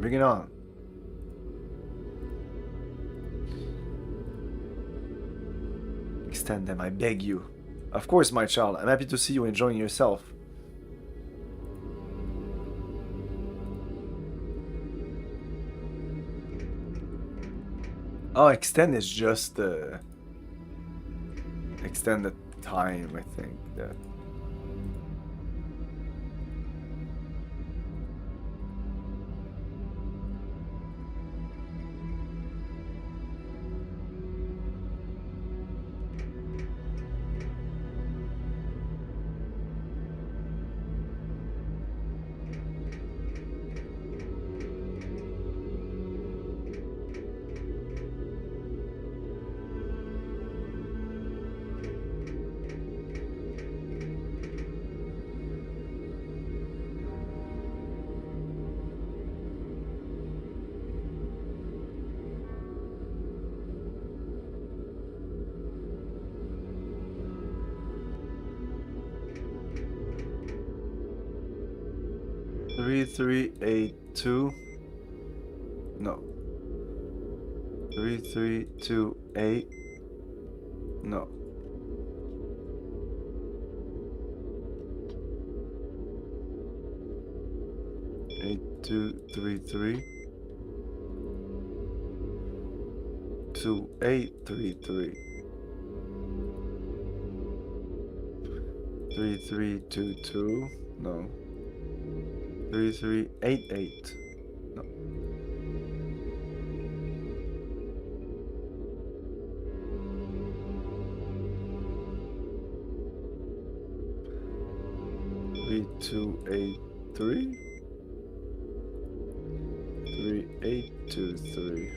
Bring it on. Extend them, I beg you. Of course, my child. I'm happy to see you enjoying yourself. Oh, extend is just extend the time, I think. That. Three, 8, 2. No. 3, 3, 2, 8. No. 8, 2, 3, 3. 2, 8, 3, 3. 3, 3, 2, 2. No. 3, 3, 8, 8. No. Three, 2, 8, 3. 3, 8, 2, 3.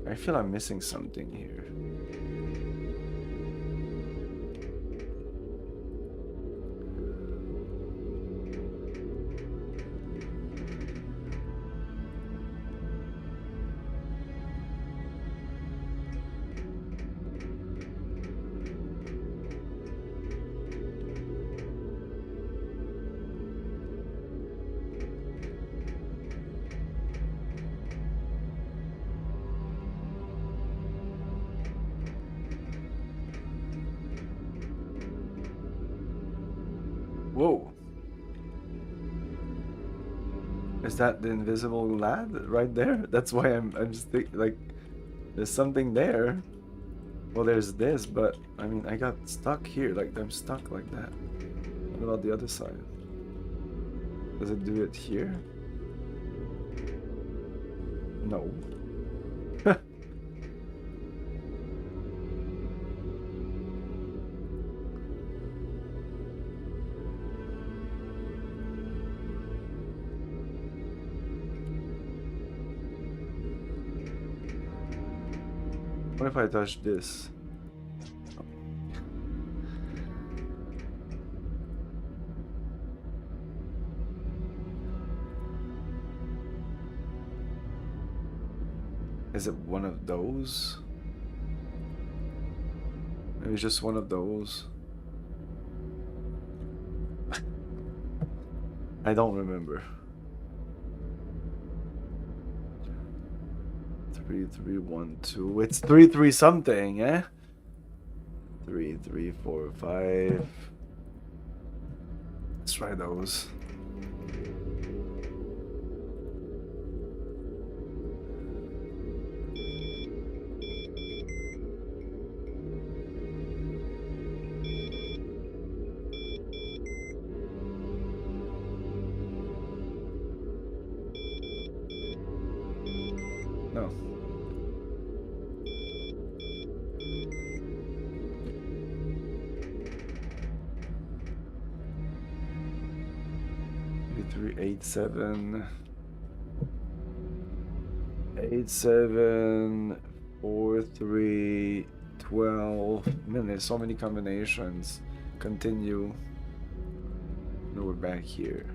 I feel I'm missing something here. Whoa. Is that the invisible lad right there? That's why I'm just thinking, like, there's something there. Well, there's this, but I mean, I got stuck here. Like, I'm stuck like that. What about the other side? Does it do it here? No. What if I touch this? Is it one of those? Maybe just one of those. I don't remember. 3312. It's 33 something, eh? 3, 3, 4, 5. Let's try those. No. Three, 8, 7. 8, 7, 4, 3, 12. Man, there's so many combinations. Continue. No, we're back here.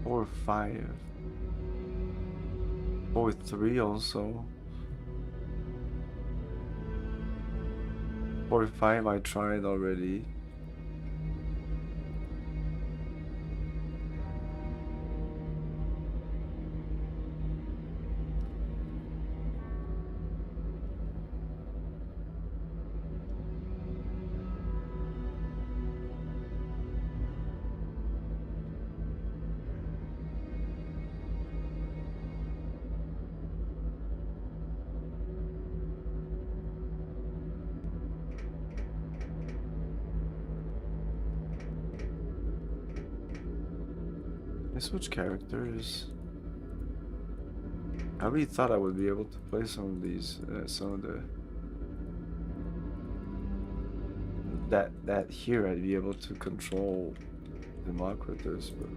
Or 5. Or 3 also. Or 5 I tried already. I switch characters. I really thought I would be able to play some of these, some of the that here I'd be able to control Democritus, but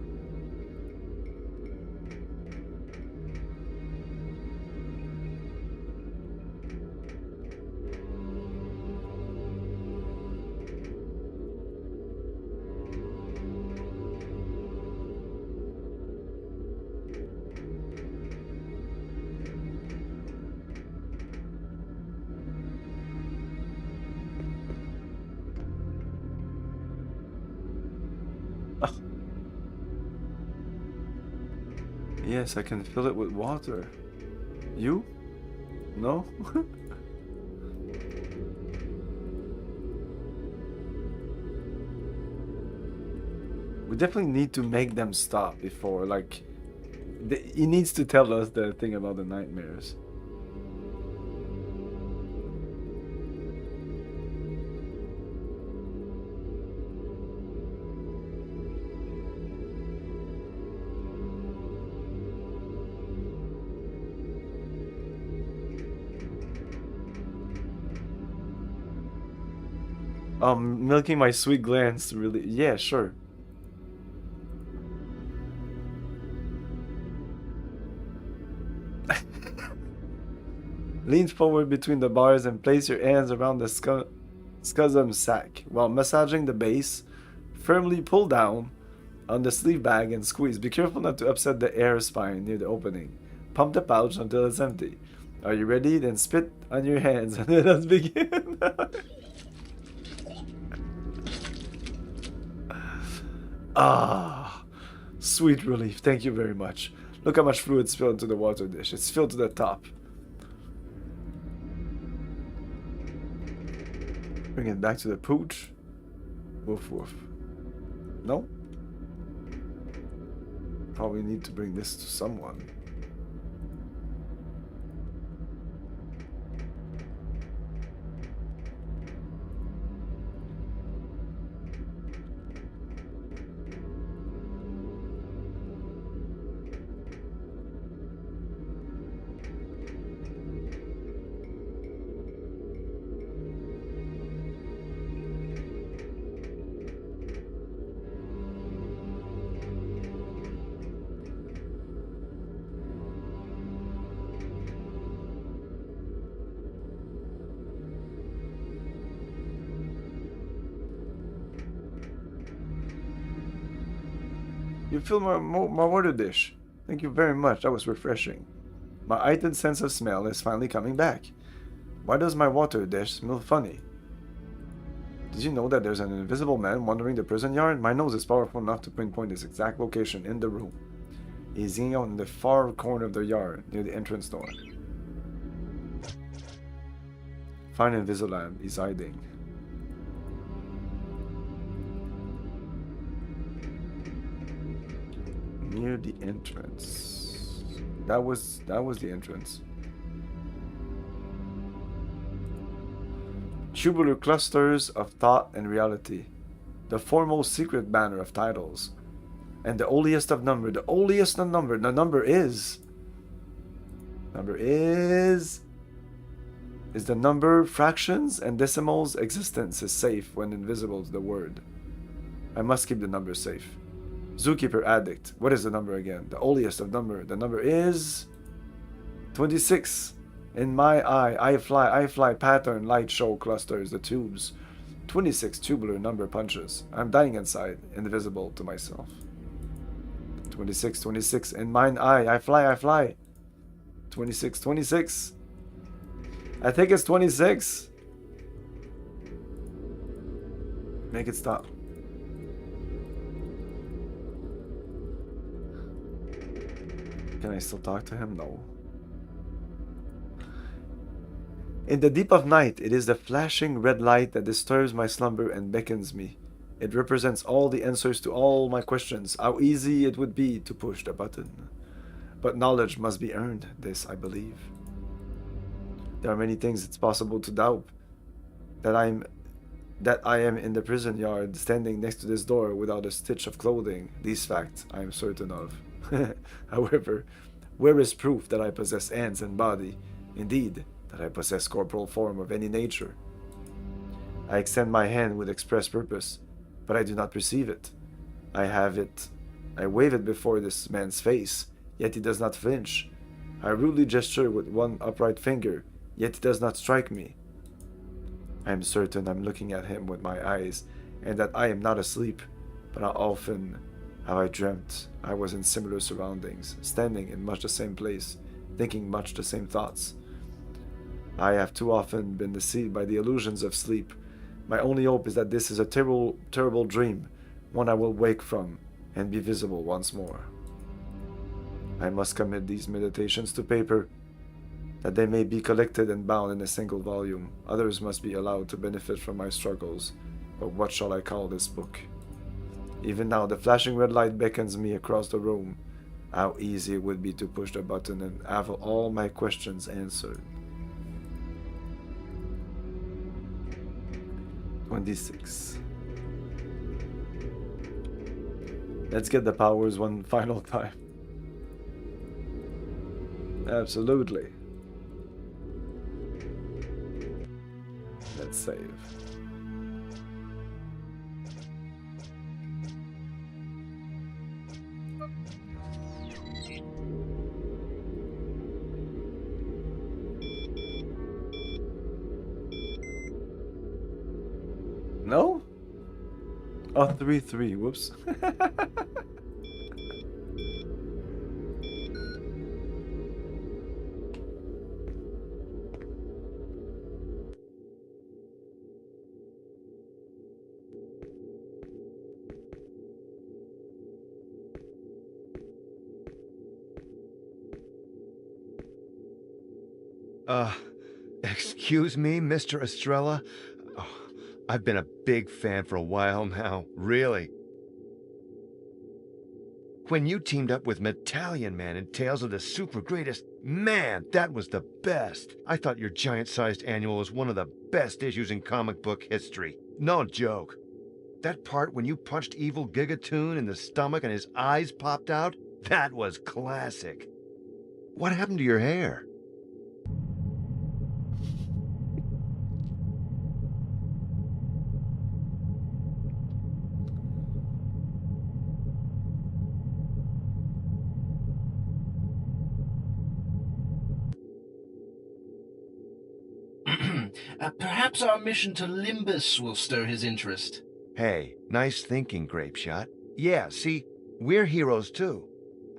yes, I can fill it with water. You? No? We definitely need to make them stop before, like, he needs to tell us the thing about the nightmares. Milking my sweet glands, really? Yeah, sure. Lean forward between the bars and place your hands around the scusum sac. While massaging the base, firmly pull down on the sleeve bag and squeeze. Be careful not to upset the air spine near the opening. Pump the pouch until it's empty. Are you ready? Then spit on your hands and let us begin. Ah, sweet relief. Thank you very much. Look how much fluid spilled into the water dish. It's filled to the top. Bring it back to the pooch. Woof woof. No? Probably need to bring this to someone. You filled my water dish. Thank you very much. That was refreshing. My heightened sense of smell is finally coming back. Why does my water dish smell funny? Did you know that there's an invisible man wandering the prison yard? My nose is powerful enough to pinpoint his exact location in the room. He's hanging out in the far corner of the yard, near the entrance door. Find Invisilab. He's hiding. Near the entrance. That was the entrance. Tubular clusters of thought and reality. The foremost secret banner of titles. And the holiest of number. The holiest of number. The number is. Number is the number. Fractions and decimals. Existence is safe when invisible to the word. I must keep the number safe. Zookeeper addict. What is the number again? The holiest of number. The number is 26. In my eye, I fly, pattern, light show clusters, the tubes. 26 tubular number punches. I'm dying inside, invisible to myself. 26, 26. In mine eye, I fly. 26, 26. I think it's 26. Make it stop. Can I still talk to him? No. In the deep of night, it is the flashing red light that disturbs my slumber and beckons me. It represents all the answers to all my questions. How easy it would be to push the button. But knowledge must be earned, this I believe. There are many things it's possible to doubt. That I am in the prison yard, standing next to this door without a stitch of clothing. These facts I am certain of. However, where is proof that I possess hands and body? Indeed, that I possess corporal form of any nature. I extend my hand with express purpose, but I do not perceive it. I have it. I wave it before this man's face, yet he does not flinch. I rudely gesture with one upright finger, yet he does not strike me. I am certain I'm looking at him with my eyes, and that I am not asleep, but how often have I dreamt I was in similar surroundings, standing in much the same place, thinking much the same thoughts. I have too often been deceived by the illusions of sleep. My only hope is that this is a terrible, terrible dream, one I will wake from and be visible once more. I must commit these meditations to paper, that they may be collected and bound in a single volume. Others must be allowed to benefit from my struggles, but what shall I call this book? Even now, the flashing red light beckons me across the room. How easy it would be to push the button and have all my questions answered. 26. Let's get the powers one final time. Absolutely. Let's save. Oh, 3-3. Whoops. Excuse me, Mr. Estrella? Oh, I've been a big fan for a while now, really. When you teamed up with Metallion Man in Tales of the Super Greatest, man, that was the best. I thought your giant-sized annual was one of the best issues in comic book history. No joke. That part when you punched evil Gigatoon in the stomach and his eyes popped out, that was classic. What happened to your hair? Perhaps our mission to Limbus will stir his interest. Hey, nice thinking, Grapeshot. Yeah, see, we're heroes too.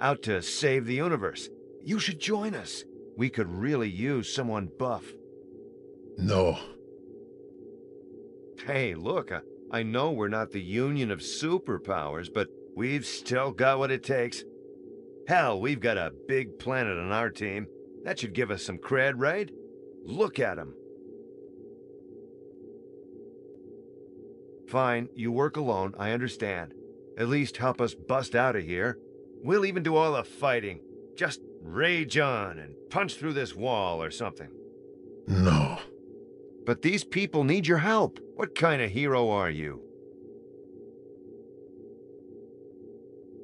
Out to save the universe. You should join us. We could really use someone buff. No. Hey, look, I know we're not the Union of Superpowers, but we've still got what it takes. Hell, we've got a big planet on our team. That should give us some cred, right? Look at him. Fine, you work alone, I understand. At least help us bust out of here. We'll even do all the fighting. Just rage on and punch through this wall or something. No. But these people need your help. What kind of hero are you?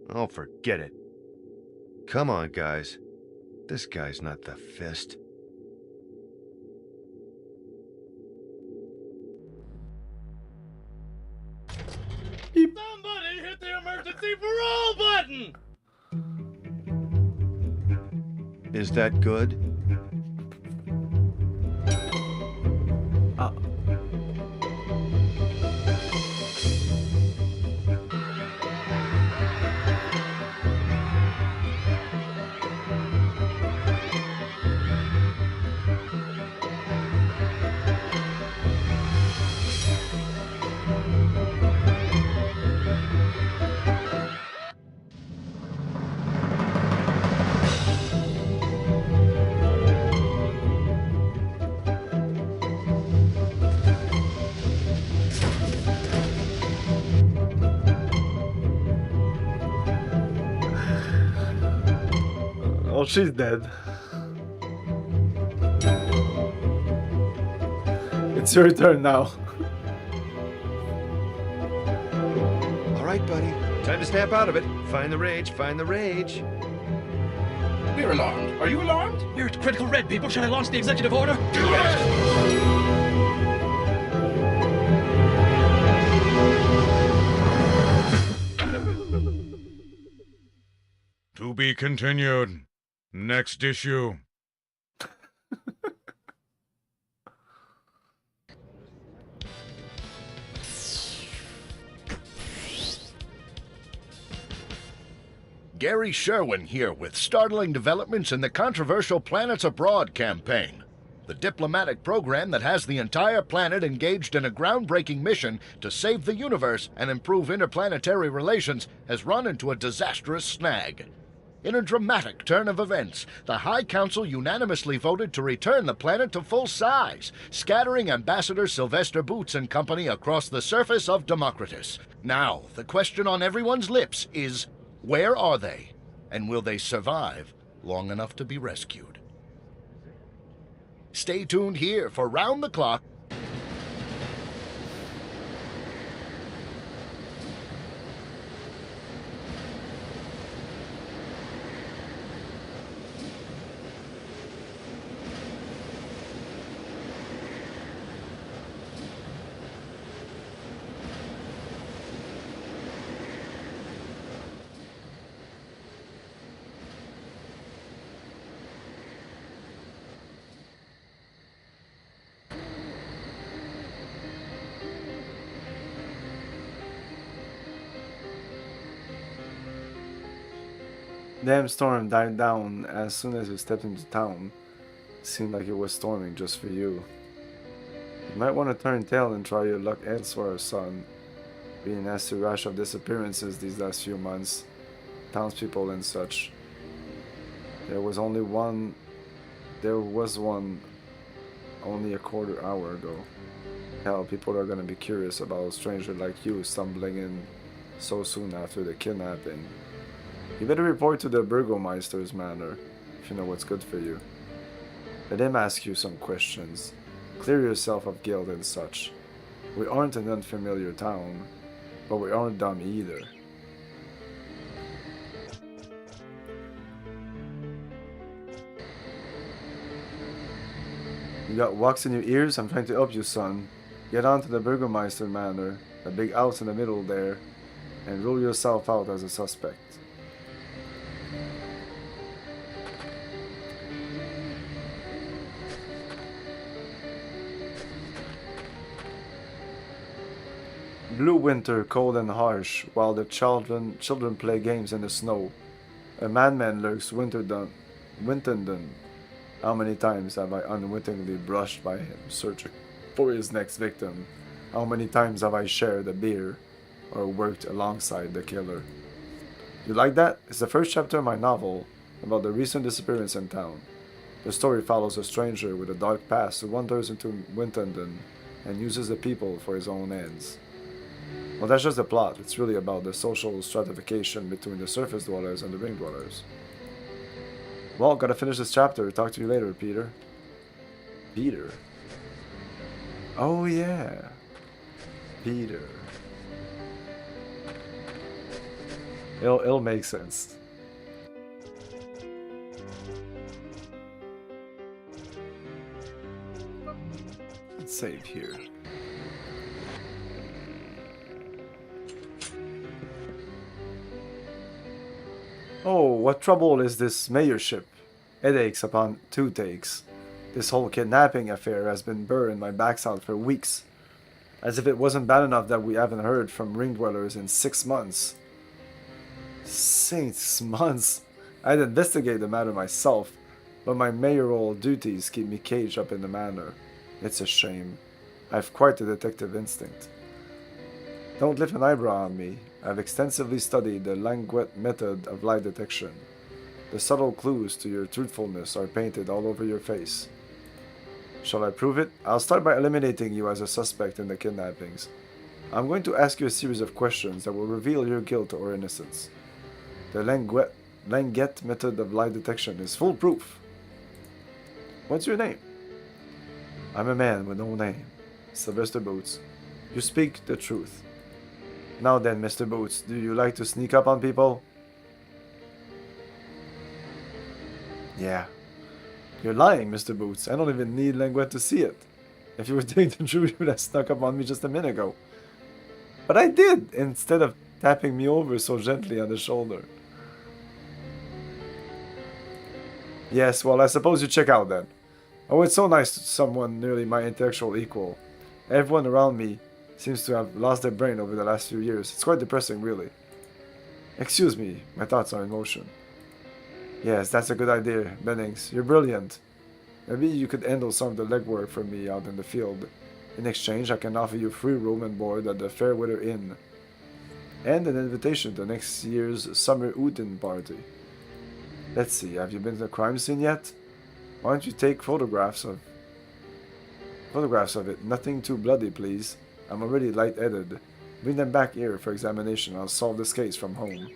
Oh, forget it. Come on, guys. This guy's not the Fist. Somebody hit the emergency parole button! Is that good? Oh, she's dead. It's your turn now. All right, buddy. Time to snap out of it. Find the rage, find the rage. We're alarmed. Are you alarmed? We're at critical red, people. Shall I launch the executive order? Do it! To be continued. Next issue. Gary Sherwin here with startling developments in the controversial Planets Abroad campaign. The diplomatic program that has the entire planet engaged in a groundbreaking mission to save the universe and improve interplanetary relations has run into a disastrous snag. In a dramatic turn of events, the High Council unanimously voted to return the planet to full size, scattering Ambassador Sylvester Boots and company across the surface of Democritus. Now, the question on everyone's lips is, where are they? And will they survive long enough to be rescued? Stay tuned here for Round the Clock. Damn storm died down as soon as you stepped into town. Seemed like it was storming just for you. You might want to turn tail and try your luck elsewhere, son. Being a nasty rush of disappearances these last few months. Townspeople and such. There was one only a quarter hour ago. Hell, people are gonna be curious about a stranger like you stumbling in so soon after the kidnapping. You better report to the Burgomeister's manor, if you know what's good for you. Let him ask you some questions. Clear yourself of guilt and such. We aren't an unfamiliar town, but we aren't dumb either. You got wax in your ears? I'm trying to help you, son. Get on to the Burgomeister manor, a big house in the middle there, and rule yourself out as a suspect. Blue winter, cold and harsh, while the children play games in the snow. A madman lurks Winterden. How many times have I unwittingly brushed by him, searching for his next victim? How many times have I shared a beer, or worked alongside the killer? You like that? It's the first chapter of my novel, about the recent disappearance in town. The story follows a stranger with a dark past who wanders into Winterden, and uses the people for his own ends. Well, that's just the plot. It's really about the social stratification between the surface dwellers and the ring dwellers. Well, gotta finish this chapter. Talk to you later, Peter. Peter? Oh, yeah. Peter. It'll make sense. Let's save here. Oh, what trouble is this mayorship? Headaches upon toothaches. This whole kidnapping affair has been burning my backside for weeks. As if it wasn't bad enough that we haven't heard from ring dwellers in 6 months. 6 months? I'd investigate the matter myself, but my mayoral duties keep me caged up in the manor. It's a shame. I've quite a detective instinct. Don't lift an eyebrow on me. I've extensively studied the Languet method of lie detection. The subtle clues to your truthfulness are painted all over your face. Shall I prove it? I'll start by eliminating you as a suspect in the kidnappings. I'm going to ask you a series of questions that will reveal your guilt or innocence. The Languet method of lie detection is foolproof. What's your name? I'm a man with no name. Sylvester Boots. You speak the truth. Now then, Mr. Boots, do you like to sneak up on people? Yeah. You're lying, Mr. Boots. I don't even need Languet to see it. If you were telling the truth, you would have snuck up on me just a minute ago. But I did, instead of tapping me over so gently on the shoulder. Yes, well, I suppose you check out then. Oh, it's so nice to someone nearly my intellectual equal. Everyone around me seems to have lost their brain over the last few years. It's quite depressing, really. Excuse me, my thoughts are in motion. Yes, that's a good idea, Bennings. You're brilliant. Maybe you could handle some of the legwork for me out in the field. In exchange, I can offer you free room and board at the Fairweather Inn. And an invitation to next year's summer Uten party. Let's see, have you been to the crime scene yet? Why don't you take photographs of it? Nothing too bloody, please. I'm already light-headed. Bring them back here for examination. I'll solve this case from home.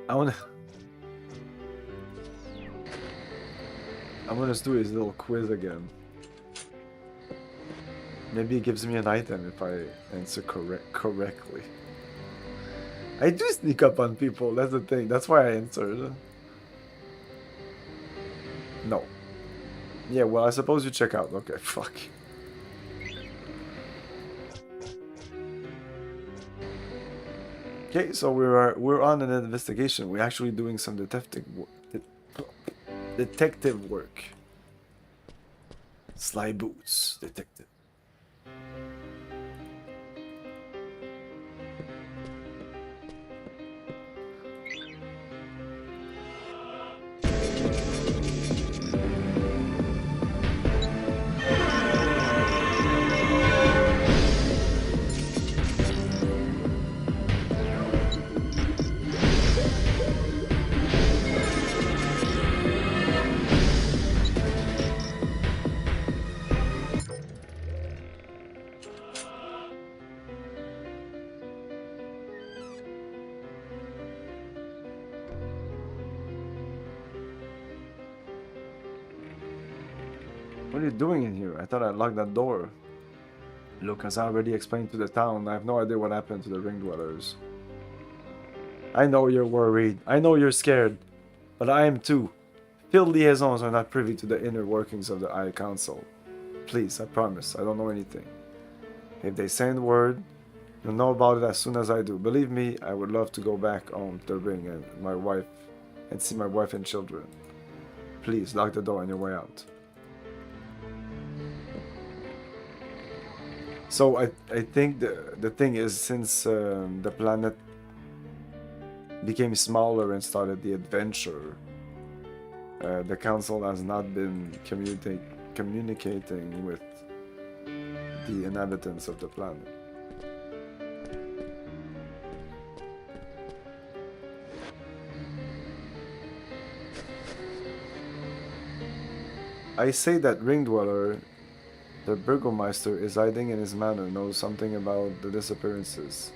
I wanna just do his little quiz again. Maybe it gives me an item if I answer correctly. I do sneak up on people, that's the thing. That's why I answered. No. Yeah, well, I suppose you check out. Okay, fuck. Okay, so we're on an investigation. We're actually doing some detective work. Sly Boots, detective. What are you doing in here? I thought I locked that door. Look, as I already explained to the town, I have no idea what happened to the ring dwellers. I know you're worried. I know you're scared. But I am too. Field liaisons are not privy to the inner workings of the High Council. Please, I promise, I don't know anything. If they send word, you'll know about it as soon as I do. Believe me, I would love to go back home to the ring and see my wife and children. Please, lock the door on your way out. So I think the thing is, since the planet became smaller and started the adventure, the council has not been communicating with the inhabitants of the planet. I say that ring dweller, the Burgomeister, is hiding in his manor, knows something about the disappearances.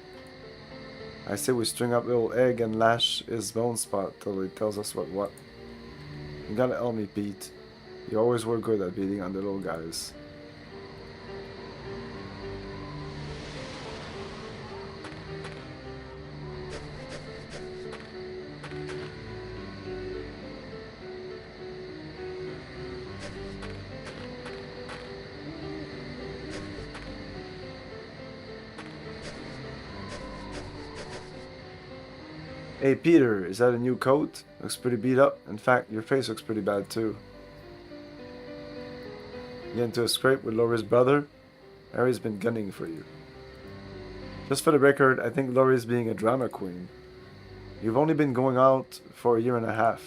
I say we string up little egg and lash his bone spot till he tells us what. You gotta help me, Pete. You always were good at beating on the little guys. Hey Peter, is that a new coat? Looks pretty beat up. In fact, your face looks pretty bad too. You get into a scrape with Laurie's brother? Harry's been gunning for you. Just for the record, I think Laurie's being a drama queen. You've only been going out for a year and a half.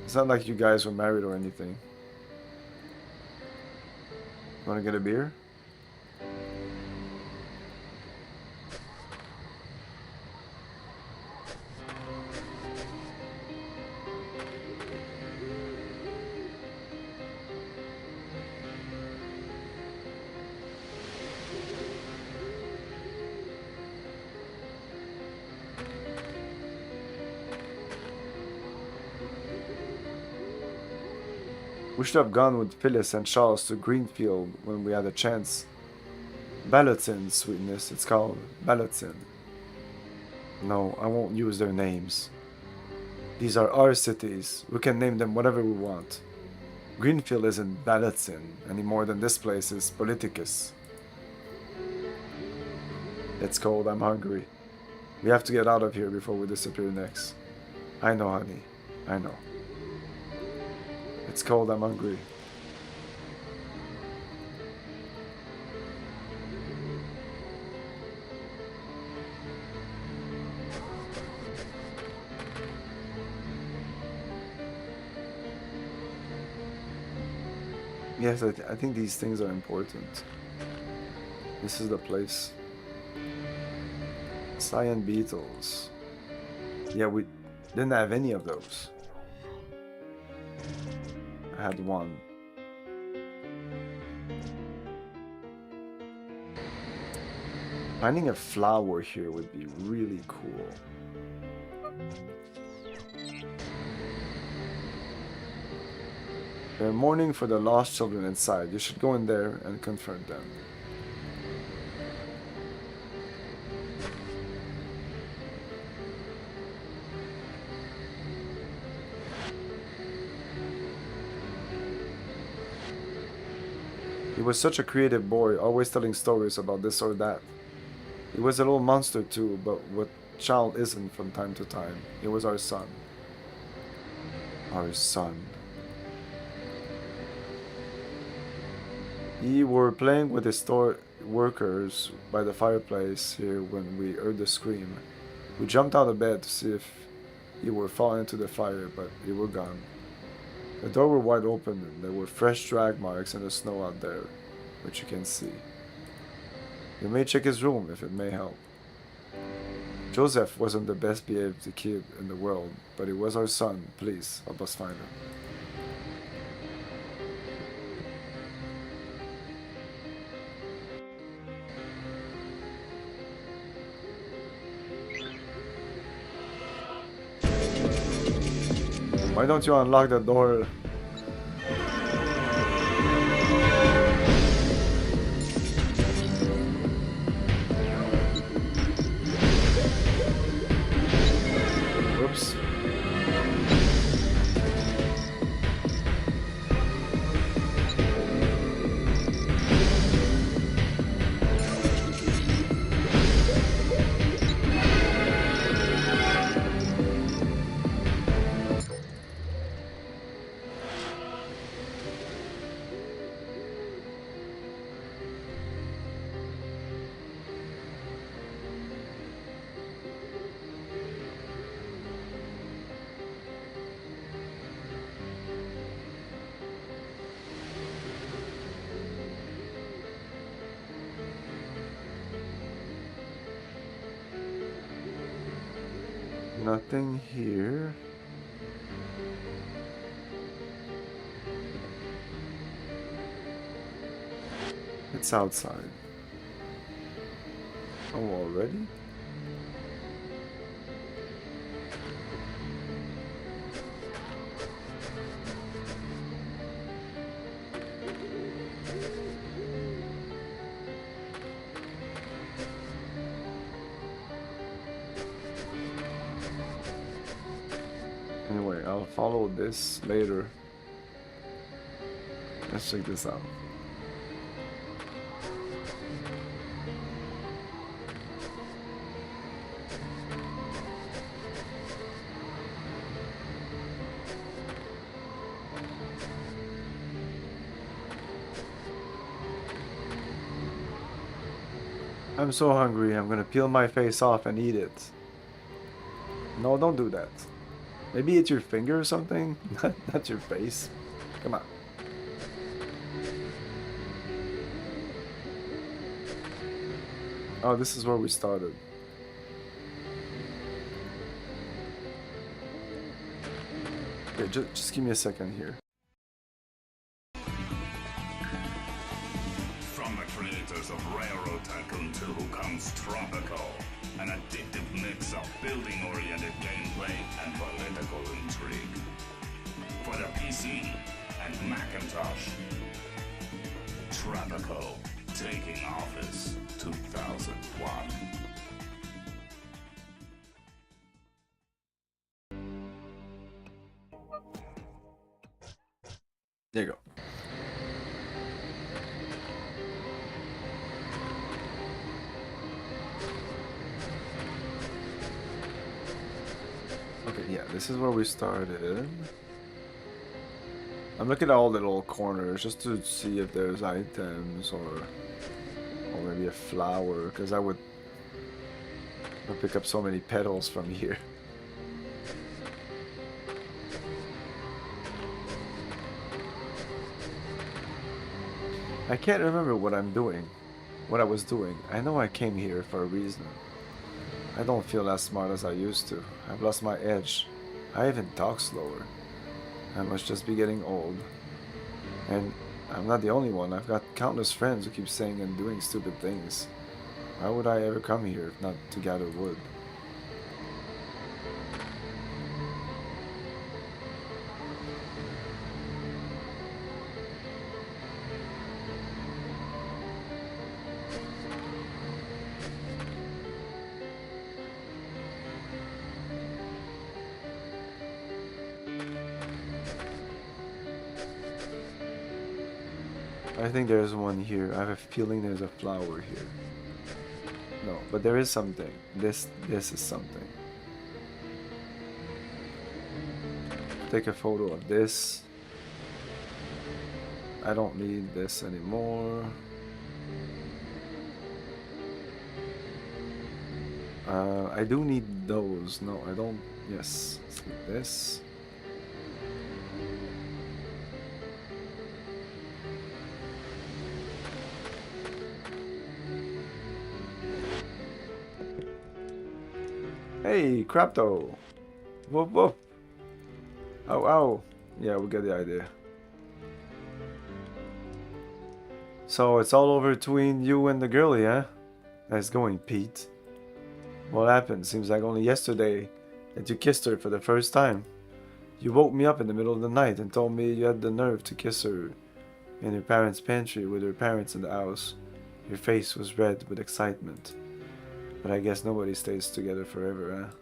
It's not like you guys were married or anything. Wanna get a beer? We should have gone with Phyllis and Charles to Greenfield when we had a chance. Ballotin, sweetness, it's called Ballotin. No, I won't use their names. These are our cities. We can name them whatever we want. Greenfield isn't Ballotin any more than this place is Politicus. It's cold, I'm hungry. We have to get out of here before we disappear next. I know, honey. I know. It's cold, I'm hungry. Yes, I think these things are important. This is the place. Cyan beetles. Yeah, we didn't have any of those. I had one. Finding a flower here would be really cool. They're mourning for the lost children inside. You should go in there and comfort them. He was such a creative boy, always telling stories about this or that. He was a little monster too, but what child isn't from time to time? He was our son. Our son. We were playing with the store workers by the fireplace here when we heard the scream. We jumped out of bed to see if you were falling into the fire, but you were gone. The door were wide open and there were fresh drag marks in the snow out there, which you can see. You may check his room if it may help. Joseph wasn't the best behaved kid in the world, but he was our son. Please, help us find him. Why don't you unlock the door? Nothing here. It's outside. Oh, already? Anyway, I'll follow this later. Let's check this out. I'm so hungry, I'm gonna peel my face off and eat it. No, don't do that. Maybe it's your finger or something? Not your face. Come on. Oh, this is where we started. Okay, just give me a second here. From the creators of Railroad Tycoon 2 comes Tropical, an addictive mix of building-oriented gameplay and political intrigue. For the PC and Macintosh, Tropical, taking office 2001. There you go. Okay, yeah, this is where we started. I'm looking at all the little corners just to see if there's items or maybe a flower, because I'll pick up so many petals from here. I can't remember what I was doing. I know I came here for a reason. I don't feel as smart as I used to. I've lost my edge. I even talk slower. I must just be getting old. And I'm not the only one. I've got countless friends who keep saying and doing stupid things. Why would I ever come here if not to gather wood? I think there's one here. I have a feeling there's a flower here. No, but there is something. This is something. Take a photo of this. I don't need this anymore. I do need those. No, I don't. Yes, let's get this. Hey, Crapto! Whoop whoop! Ow ow! Yeah, we get the idea. So it's all over between you and the girlie, huh? Nice going, Pete. What happened? Seems like only yesterday that you kissed her for the first time. You woke me up in the middle of the night and told me you had the nerve to kiss her in her parents' pantry with her parents in the house. Your face was red with excitement. But I guess nobody stays together forever, huh?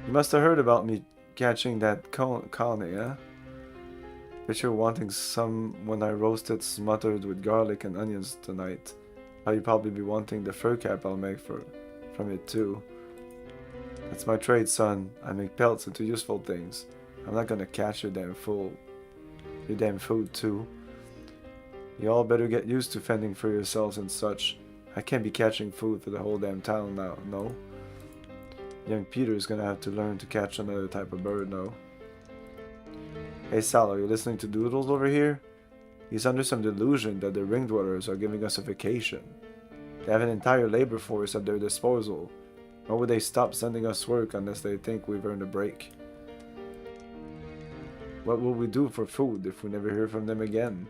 You must have heard about me catching that colony, huh? Bet you're wanting some when I roasted smothered with garlic and onions tonight. You'd probably be wanting the fur cap I'll make from it too. That's my trade, son. I make pelts into useful things. I'm not gonna catch your damn food too. You all better get used to fending for yourselves and such. I can't be catching food for the whole damn town now, no? Young Peter's gonna have to learn to catch another type of bird now. Hey Sal, are you listening to Doodles over here? He's under some delusion that the ring dwellers are giving us a vacation. They have an entire labor force at their disposal. Why would they stop sending us work unless they think we've earned a break? What will we do for food if we never hear from them again?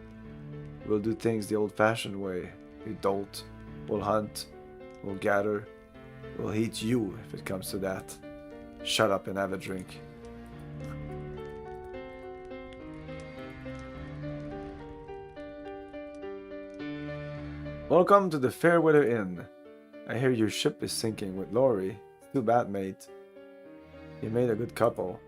We'll do things the old-fashioned way. We dolt, we'll hunt, we'll gather, we'll eat you if it comes to that. Shut up and have a drink. Welcome to the Fairweather Inn. I hear your ship is sinking with Lori. Too bad, mate. You made a good couple.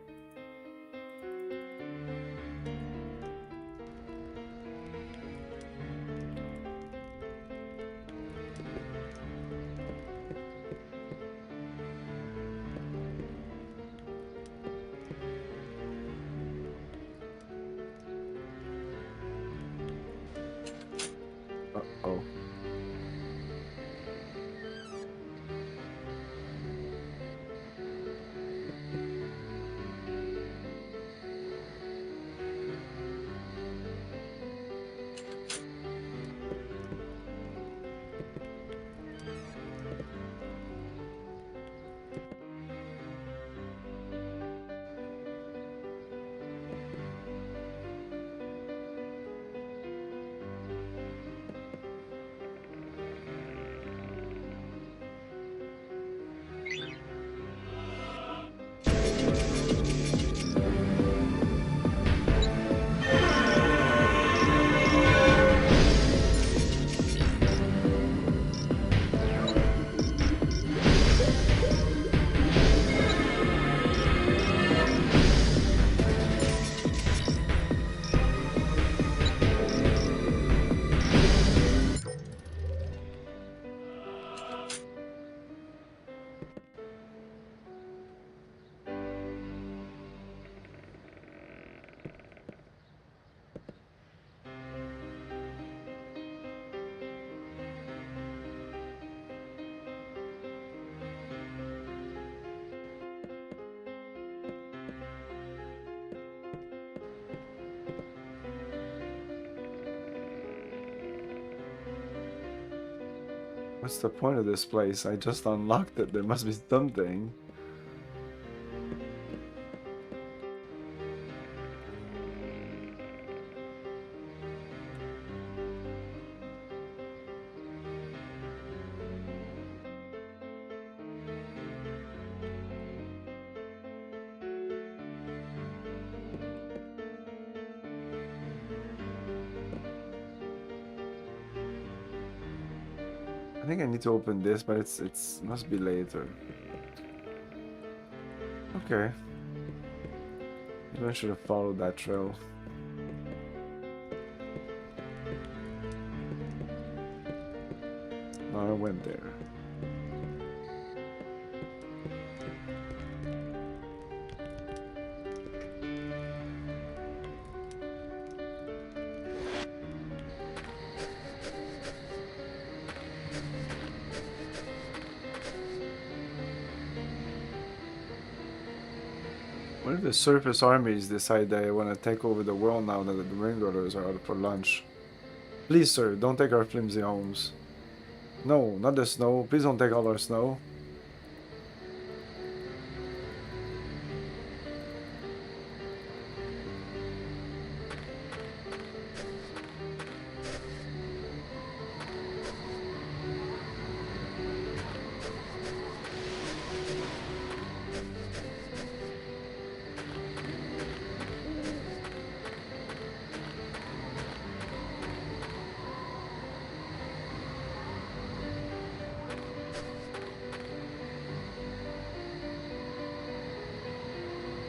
Uh-oh. What's the point of this place? I just unlocked it. There must be something. I think I need to open this, but it's must be later. Okay. Maybe I should have followed that trail. No, I went there. What if the surface armies decide they want to take over the world now that the ringleaders are out for lunch? Please, sir, don't take our flimsy homes. No, not the snow. Please don't take all our snow.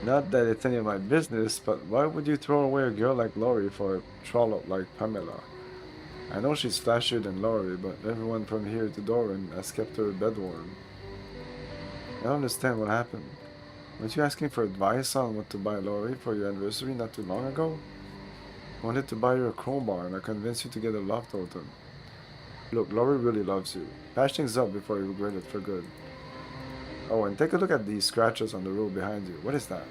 Not that it's any of my business, but why would you throw away a girl like Lori for a trollop like Pamela? I know she's flashier than Lori, but everyone from here to Doran has kept her bed warm. I don't understand what happened. Weren't you asking for advice on what to buy Lori for your anniversary not too long ago? I wanted to buy her a crowbar and I convinced you to get a love totem. Look, Lori really loves you. Patch things up before you regret it for good. Oh, and take a look at these scratches on the road behind you. What is that?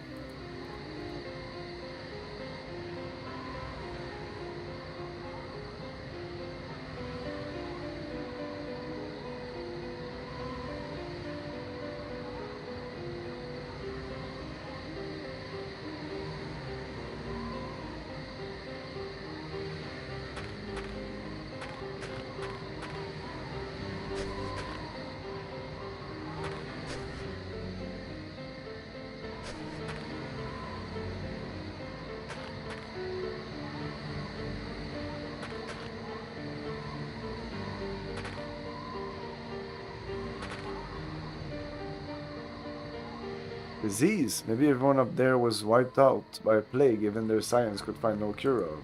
Disease. Maybe everyone up there was wiped out by a plague even their science could find no cure of.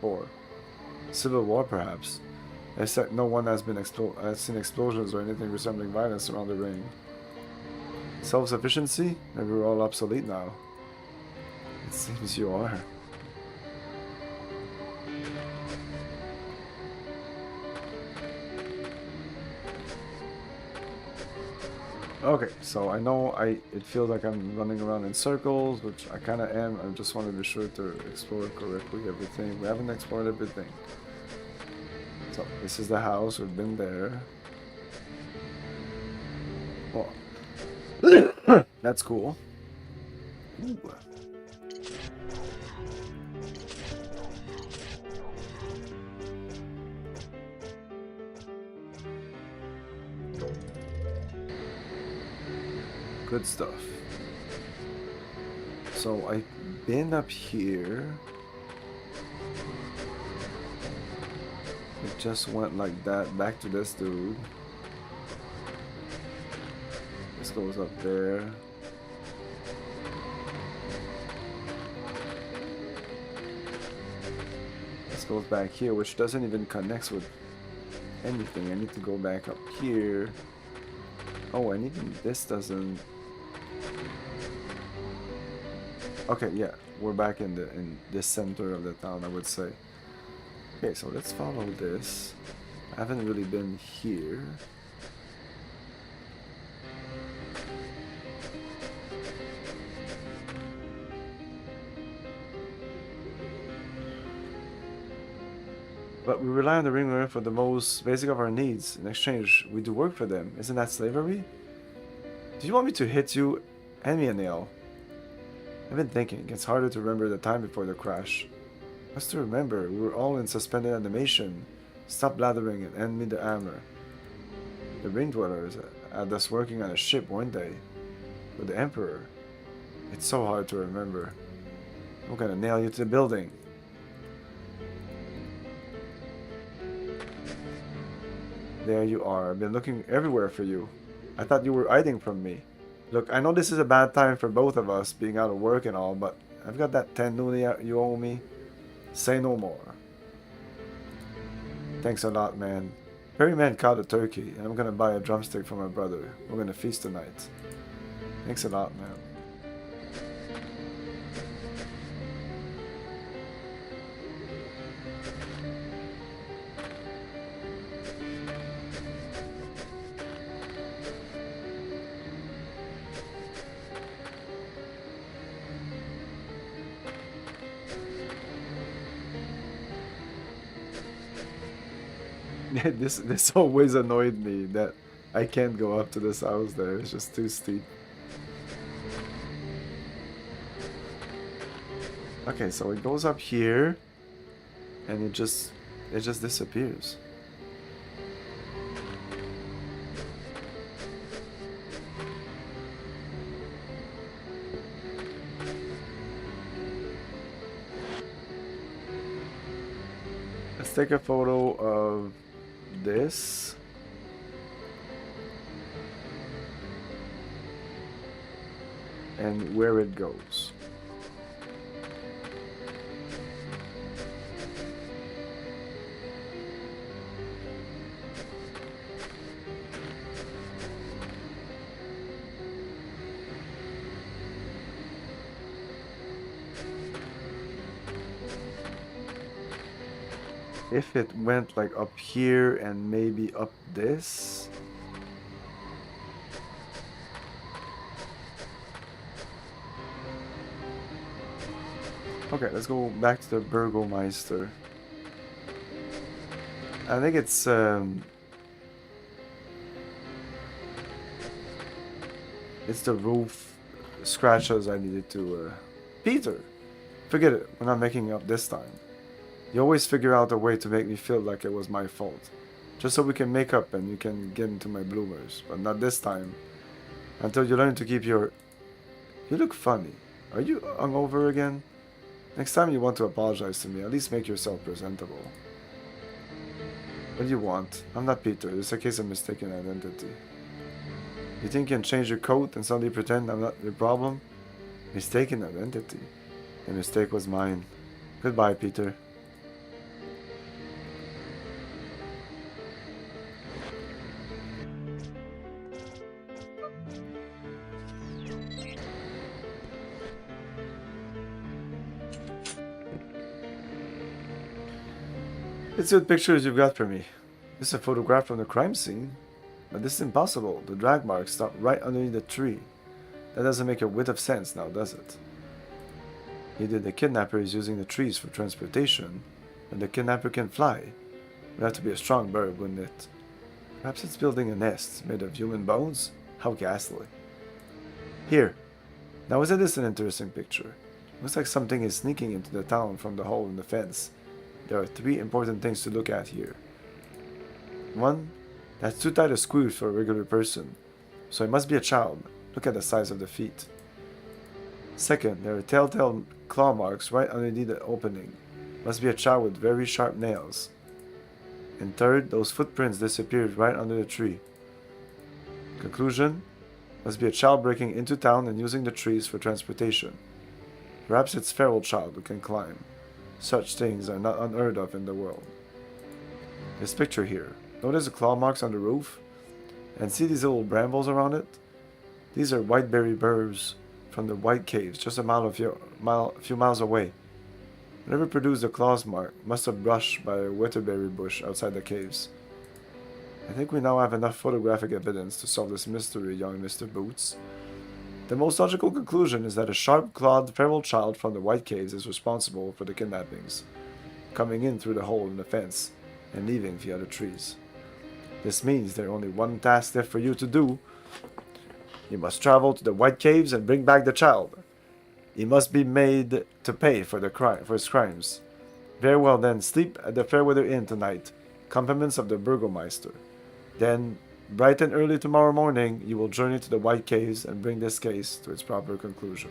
Or civil war, perhaps. Except no one has seen explosions or anything resembling violence around the ring. Self-sufficiency? Maybe we're all obsolete now. It seems you are. Okay, so I know it feels like I'm running around in circles, which I kind of am. I just want to be sure to explore correctly everything. We haven't explored everything. So this is the house. We've been there. Oh, that's cool. Ooh. Good stuff. So I've been up here. It just went like that back to this dude. This goes up there. This goes back here, which doesn't even connect with anything. I need to go back up here. Oh, and even this doesn't. Okay, yeah, we're back in the center of the town, I would say. Okay, so let's follow this. I haven't really been here. But we rely on the ringleader for the most basic of our needs. In exchange, we do work for them. Isn't that slavery? Do you want me to hit you? Hand me a nail. I've been thinking, it's harder to remember the time before the crash. What's to remember? We were all in suspended animation. Stop blathering and hand me the hammer. The ring dwellers had us working on a ship one day. With the Emperor. It's so hard to remember. I'm gonna nail you to the building. There you are. I've been looking everywhere for you. I thought you were hiding from me. Look, I know this is a bad time for both of us, being out of work and all, but I've got that 10 loonie you owe me. Say no more. Thanks a lot, man. Perryman caught a turkey, and I'm gonna buy a drumstick for my brother. We're gonna feast tonight. Thanks a lot, man. This always annoyed me that I can't go up to this house there. It's just too steep. Okay, so it goes up here and it just disappears. Let's take a photo of this. And where it goes. If it went like up here and maybe up this. Okay, let's go back to the Burgomeister. I think it's the roof scratches I needed to Peter, forget it, we're not making up this time. You always figure out a way to make me feel like it was my fault. Just so we can make up and you can get into my bloomers. But not this time. Until you learn to keep your... You look funny. Are you hungover again? Next time you want to apologize to me, at least make yourself presentable. What do you want? I'm not Peter. It's a case of mistaken identity. You think you can change your coat and suddenly pretend I'm not your problem? Mistaken identity. The mistake was mine. Goodbye, Peter. It's good pictures you've got for me. This is a photograph from the crime scene. But this is impossible. The drag marks stop right underneath the tree. That doesn't make a whit of sense now, does it? Either the kidnapper is using the trees for transportation, and the kidnapper can fly. It would have to be a strong bird, wouldn't it? Perhaps it's building a nest made of human bones? How ghastly. Here. Now isn't this an interesting picture? Looks like something is sneaking into the town from the hole in the fence. There are 3 important things to look at here. 1. That's too tight a squeeze for a regular person. So it must be a child. Look at the size of the feet. Second, there are telltale claw marks right underneath the opening. Must be a child with very sharp nails. And third, those footprints disappeared right under the tree. Conclusion, must be a child breaking into town and using the trees for transportation. Perhaps it's feral child who can climb. Such things are not unheard of in the world. This picture here. Notice the claw marks on the roof? And see these little brambles around it? These are whiteberry burrs from the White Caves, just a few miles away. Whatever produced the claws mark must have brushed by a wetterberry bush outside the caves. I think we now have enough photographic evidence to solve this mystery, young Mr. Boots. The most logical conclusion is that a sharp-clawed feral child from the White Caves is responsible for the kidnappings, coming in through the hole in the fence and leaving via the trees. This means there's only one task left for you to do. You must travel to the White Caves and bring back the child. He must be made to pay for his crimes. Very well then, sleep at the Fairweather Inn tonight. Compliments of the Burgomeister. Then, bright and early tomorrow morning, you will journey to the White Caves and bring this case to its proper conclusion.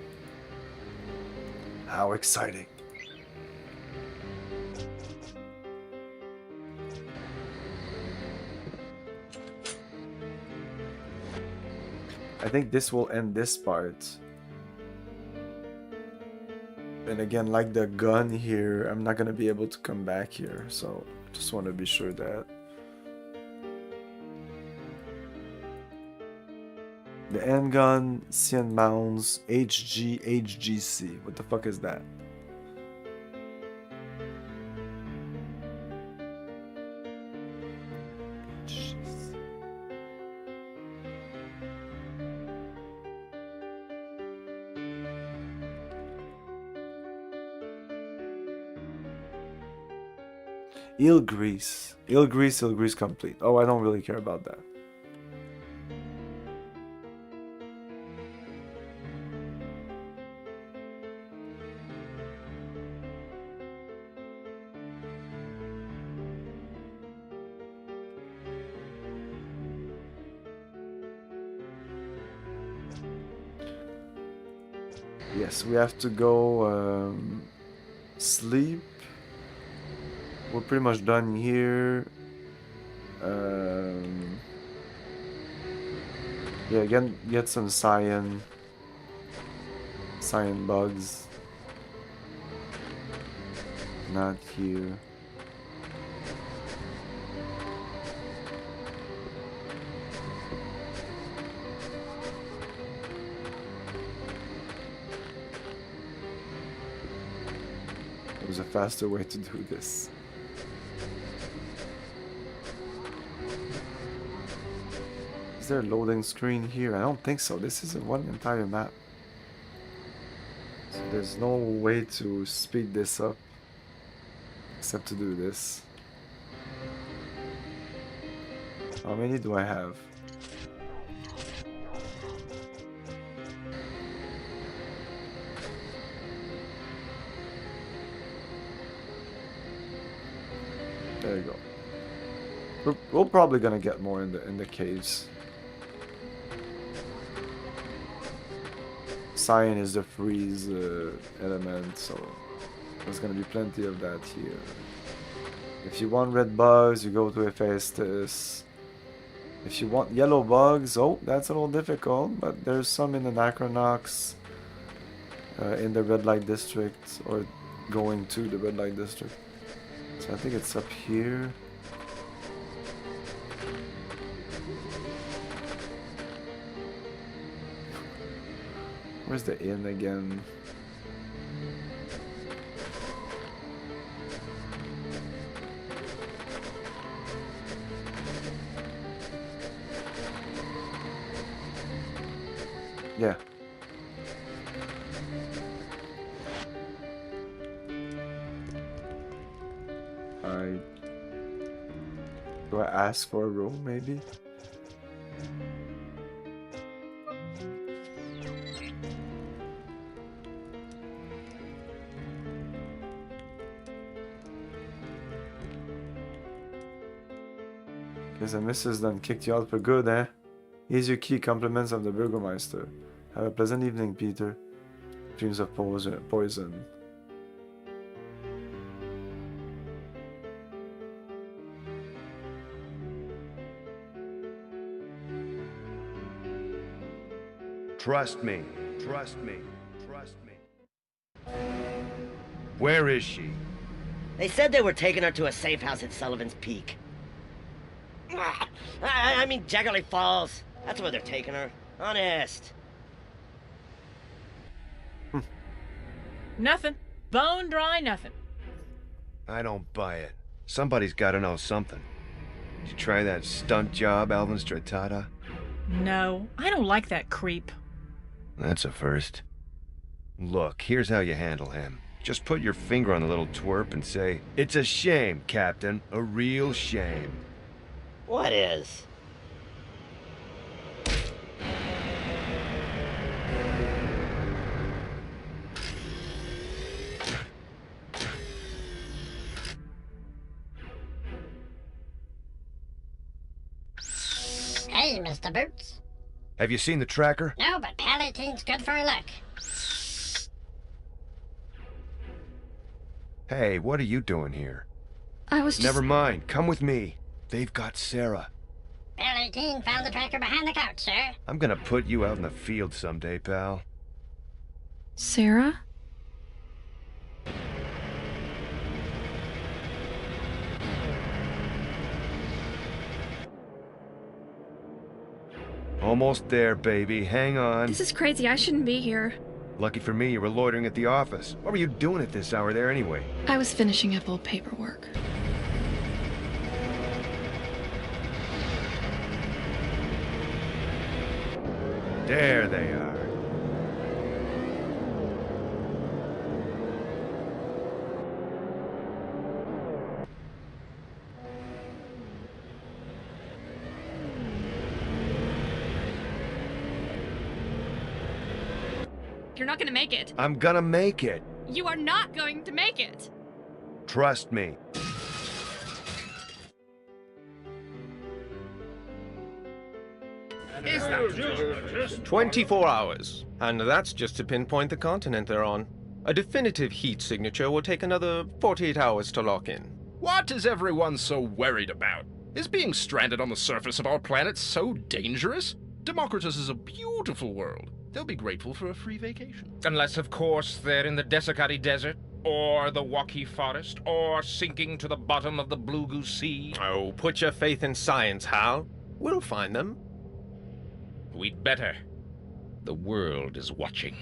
How exciting. I think this will end this part. And again, like the gun here, I'm not going to be able to come back here. So, just want to be sure that. The handgun, CN Mounds, HGC. What the fuck is that? Eel grease complete. Oh, I don't really care about that. Yes, we have to go sleep. We're pretty much done here. Yeah, get some cyan bugs. Not here. There's a faster way to do this. Is there a loading screen here? I don't think so. This is one entire map. So there's no way to speed this up except to do this. How many do I have? There you go. We're probably gonna get more in the caves. Cyan is the freeze element, so there's gonna be plenty of that here. If you want red bugs, you go to Hephaestus. If you want yellow bugs, oh, that's a little difficult, but there's some in Anachronox, in the red light district, or going to the red light district. So I think it's up here. Where's the inn again? Yeah. Do I ask for a room, maybe? Guess the missus done kicked you out for good, eh? Here's your key, compliments of the Burgermeister. Have a pleasant evening, Peter. Dreams of poison. Trust me. Trust me. Trust me. Where is she? They said they were taking her to a safe house at Sullivan's Peak. I mean Jaggerly Falls. That's where they're taking her. Honest. Nothing. Bone dry nothing. I don't buy it. Somebody's got to know something. Did you try that stunt job, Alvin Stratata? No, I don't like that creep. That's a first. Look, here's how you handle him. Just put your finger on the little twerp and say, "It's a shame, Captain. A real shame." What is? Hey, Mr. Boots. Have you seen the tracker? No, but Palatine's good for a look. Hey, what are you doing here? I was just... Never mind. Come with me. They've got Sarah. Palatine found the tracker behind the couch, sir. I'm gonna put you out in the field someday, pal. Sarah? Almost there, baby. Hang on. This is crazy. I shouldn't be here. Lucky for me, you were loitering at the office. What were you doing at this hour there anyway? I was finishing up old paperwork. There they are. You're not gonna make it. I'm gonna make it. You are not going to make it. Trust me. Is that 24 hours, and that's just to pinpoint the continent they're on. A definitive heat signature will take another 48 hours to lock in. What is everyone so worried about? Is being stranded on the surface of our planet so dangerous? Democritus is a beautiful world. They'll be grateful for a free vacation. Unless, of course, they're in the Desicati Desert, or the Waki Forest, or sinking to the bottom of the Blue Goose Sea. Oh, put your faith in science, Hal. We'll find them. We'd better. The world is watching.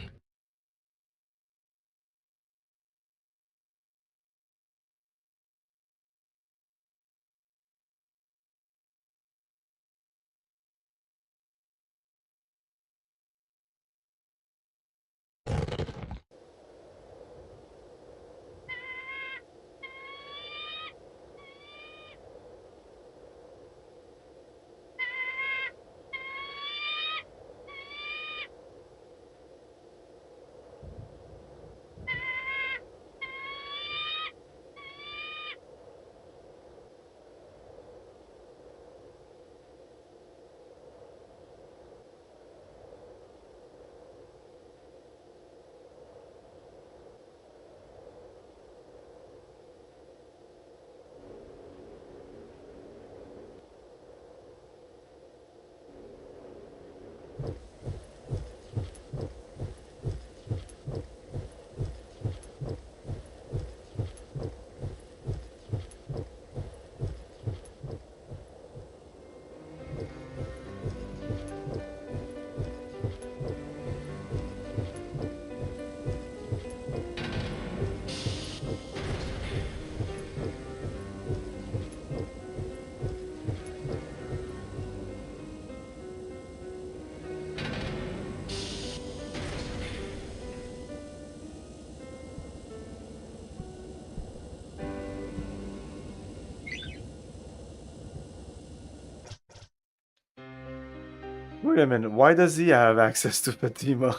Wait a minute, why does he have access to Fatima?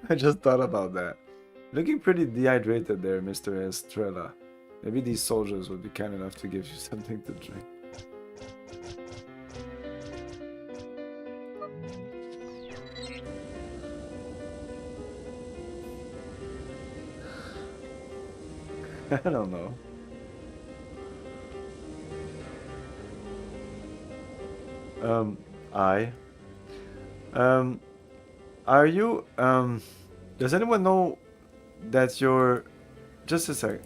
I just thought about that. Looking pretty dehydrated there, Mr. Estrella. Maybe these soldiers would be kind enough to give you something to drink. I don't know. Are you, does anyone know that you're, just a sec,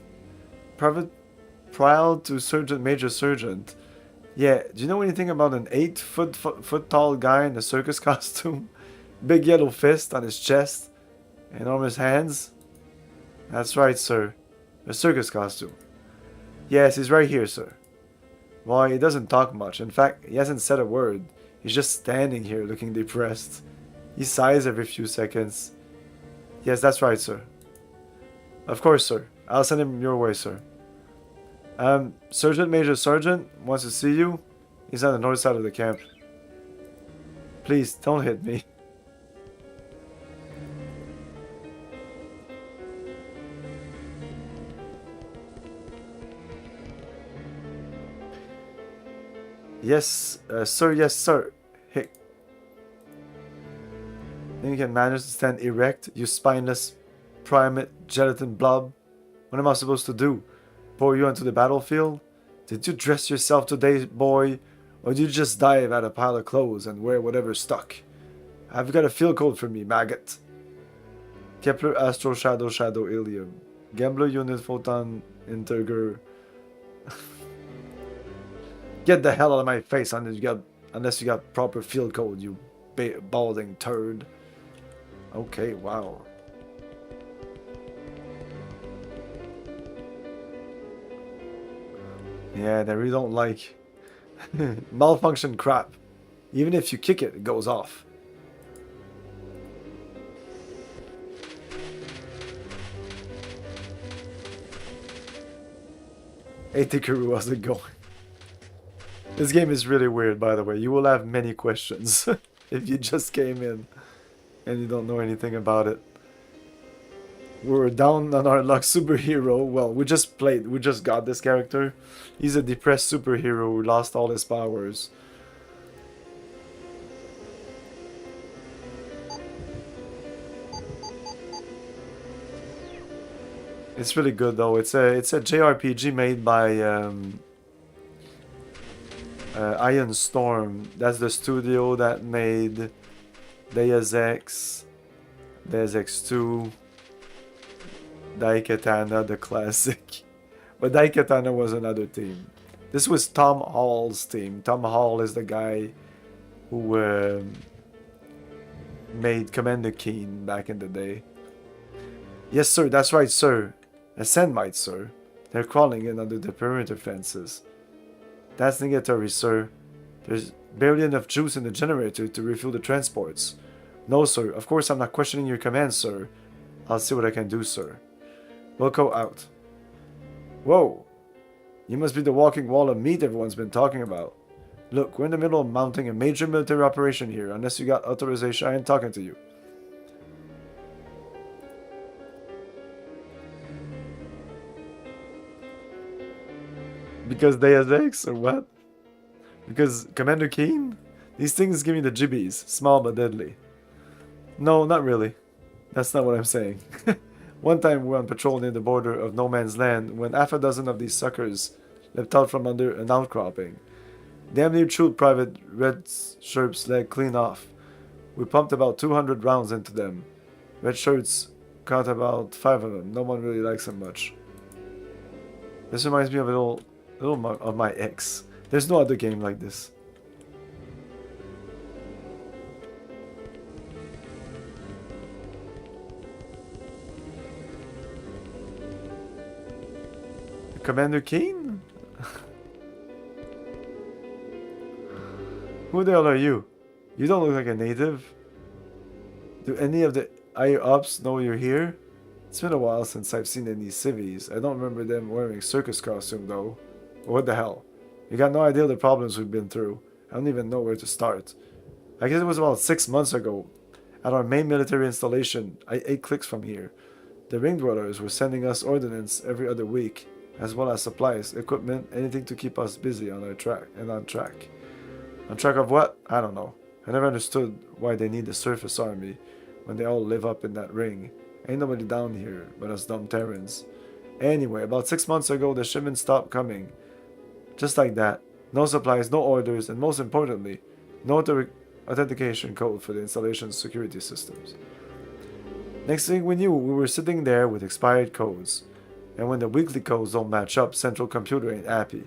private trial to Sergeant Major Sergeant? Yeah, do you know anything about an 8 foot tall guy in a circus costume? Big yellow fist on his chest, enormous hands? That's right, sir. A circus costume. Yes, he's right here, sir. Well, he doesn't talk much. In fact, he hasn't said a word. He's just standing here looking depressed. He sighs every few seconds. Yes, that's right, sir. Of course, sir. I'll send him your way, sir. Sergeant Major Sergeant wants to see you. He's on the north side of the camp. Please, don't hit me. Yes, sir, yes, sir. Hey. Then you can manage to stand erect, you spineless primate gelatin blob. What am I supposed to do? Pour you onto the battlefield? Did you dress yourself today, boy? Or did you just dive at a pile of clothes and wear whatever stuck? I've got a field code for me, maggot. Kepler, Astro, Shadow, Shadow, Ilium. Gambler, Unit, Photon, Integer. Get the hell out of my face unless you got proper field code, you balding turd. Okay, wow. Yeah, they really don't like malfunction crap. Even if you kick it, it goes off. Hey Tikaru, how's it going? This game is really weird, by the way. You will have many questions if you just came in and you don't know anything about it. We're down on our luck superhero. Well, we just got this character. He's a depressed superhero who lost all his powers. It's really good though. It's a JRPG made by Iron Storm. That's the studio that made Deus Ex, Deus Ex 2, Daikatana, the classic. But Daikatana was another team. This was Tom Hall's team. Tom Hall is the guy who made Commander Keen back in the day. Yes, sir. That's right, sir. Ascend might, sir. They're crawling in under the perimeter fences. That's negatory, sir. There's barely enough juice in the generator to refuel the transports. No, sir. Of course I'm not questioning your commands, sir. I'll see what I can do, sir. Wilco out. Whoa. You must be the walking wall of meat everyone's been talking about. Look, we're in the middle of mounting a major military operation here. Unless you got authorization, I ain't talking to you. Because Deus Ex, or what? Because Commander Keen? These things give me the jibbies. Small but deadly. No, not really. That's not what I'm saying. One time we were on patrol near the border of no man's land when half a dozen of these suckers leapt out from under an outcropping. Damn near chewed Private Red Shirt's leg clean off. We pumped about 200 rounds into them. Red Shirt's caught about 5 of them. No one really likes them much. This reminds me of a little of my ex. There's no other game like this. Commander Keen? Who the hell are you? You don't look like a native. Do any of the higher ups know you're here? It's been a while since I've seen any civvies. I don't remember them wearing circus costume though. What the hell? You got no idea the problems we've been through. I don't even know where to start. I guess it was about 6 months ago. At our main military installation, 8 clicks from here, the Ring Dwellers were sending us ordnance every other week, as well as supplies, equipment, anything to keep us busy on our track and on track. On track of what? I don't know. I never understood why they need a surface army when they all live up in that ring. Ain't nobody down here but us dumb Terrans. Anyway, about 6 months ago, the shipment stopped coming. Just like that. No supplies, no orders, and most importantly, no authentication code for the installation's security systems. Next thing we knew, we were sitting there with expired codes. And when the weekly codes don't match up, Central Computer ain't happy.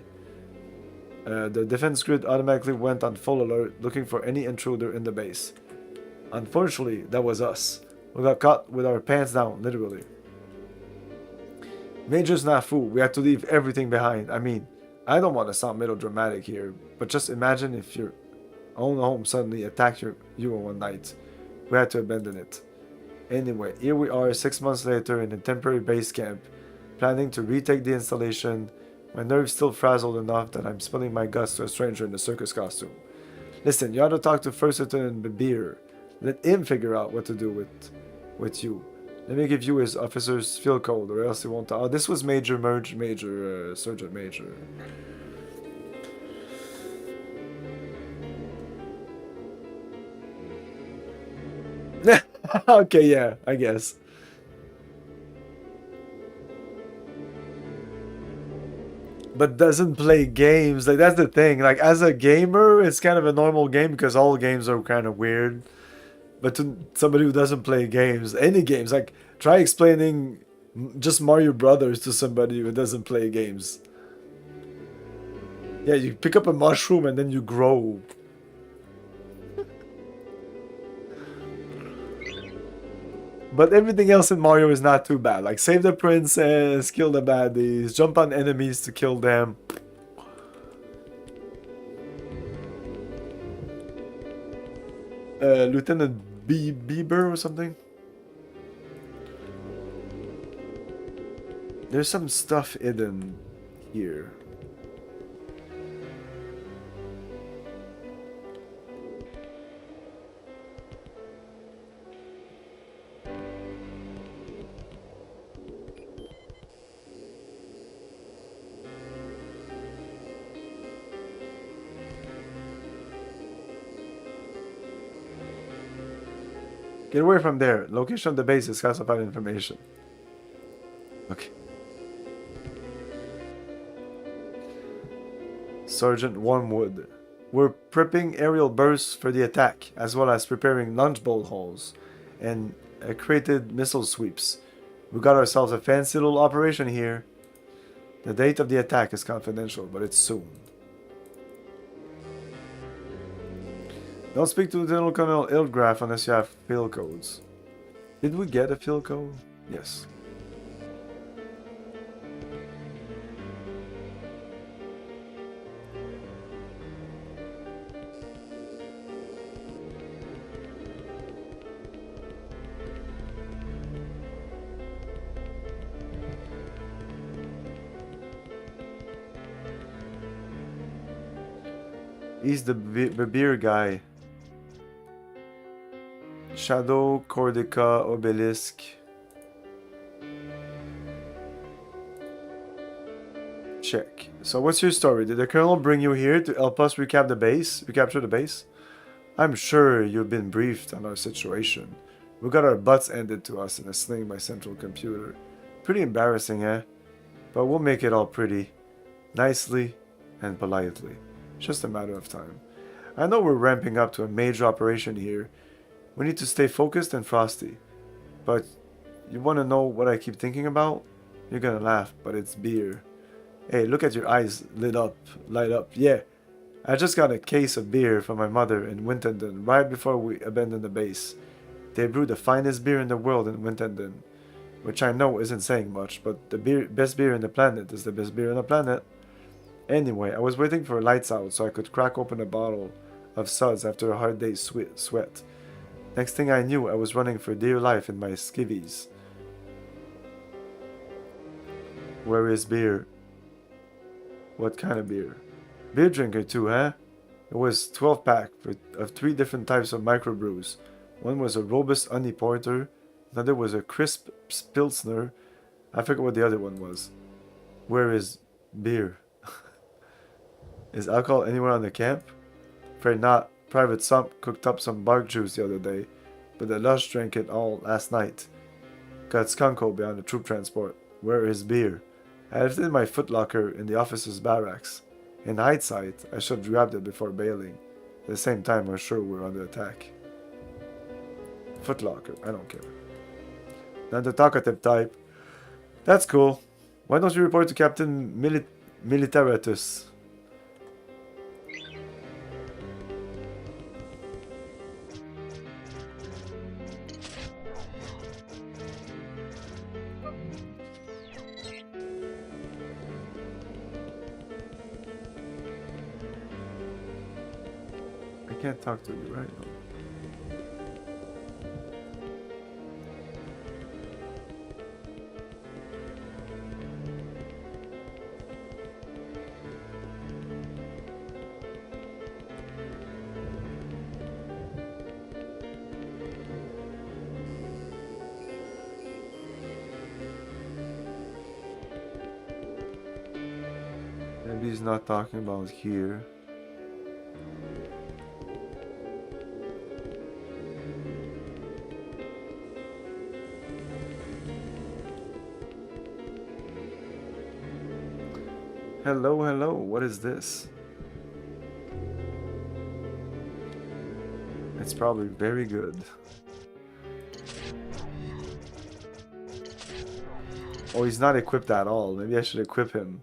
The defense grid automatically went on full alert, looking for any intruder in the base. Unfortunately, that was us. We got caught with our pants down, literally. Major snafu, we had to leave everything behind. I mean, I don't want to sound melodramatic here, but just imagine if your own home suddenly attacked you in one night. We had to abandon it. Anyway, here we are 6 months later in a temporary base camp, planning to retake the installation. My nerves still frazzled enough that I'm spilling my guts to a stranger in a circus costume. Listen, you ought to talk to First Lieutenant Babir. Let him figure out what to do with you. Let me give you his officer's field code, or else he won't talk. Oh, this was Sergeant Major. Okay, yeah, I guess. But doesn't play games. Like, that's the thing. Like, as a gamer, it's kind of a normal game because all games are kind of weird. But to somebody who doesn't play games, any games, like, try explaining just Mario Brothers to somebody who doesn't play games. Yeah, you pick up a mushroom and then you grow. But everything else in Mario is not too bad. Like, save the princess, kill the baddies, jump on enemies to kill them. Lieutenant Bieber or something? There's some stuff hidden here. Get away from there. Location of the base is classified information. Okay. Sergeant Wormwood. We're prepping aerial bursts for the attack, as well as preparing launch bolt holes and created missile sweeps. We got ourselves a fancy little operation here. The date of the attack is confidential, but it's soon. Don't speak to Lieutenant Colonel Ildgraf unless you have field codes. Did we get a field code? Yes. He's the beer guy. Shadow, Cordica, Obelisk. Check. So what's your story? Did the Colonel bring you here to help us recapture the base? I'm sure you've been briefed on our situation. We got our butts handed to us in a sling by Central Computer. Pretty embarrassing, eh? But we'll make it all pretty. Nicely and politely. Just a matter of time. I know we're ramping up to a major operation here. We need to stay focused and frosty. But you want to know what I keep thinking about? You're gonna laugh, but it's beer. Hey, look at your eyes light up. Yeah, I just got a case of beer from my mother in Wintenden right before we abandoned the base. They brew the finest beer in the world in Wintenden, which I know isn't saying much, but the best beer in the planet is the best beer on the planet. Anyway, I was waiting for lights out so I could crack open a bottle of suds after a hard day's sweat. Next thing I knew, I was running for dear life in my skivvies. Where is beer? What kind of beer? Beer drinker too, huh? It was 12 pack of 3 different types of microbrews. One was a robust honey porter, another was a crisp pilsner. I forget what the other one was. Where is beer? Is alcohol anywhere on the camp? Afraid not. Private Sump cooked up some bark juice the other day, but the Lush drank it all last night. Got skunko behind the troop transport. Where is beer? I left it in my footlocker in the officer's barracks. In hindsight, I should have grabbed it before bailing. At the same time, we're sure we're under attack. Footlocker, I don't care. Not the talkative type. That's cool. Why don't you report to Captain Militaratus? I can't talk to you right now. Maybe he's not talking about here. Hello, hello, what is this? It's probably very good. Oh, he's not equipped at all. Maybe I should equip him.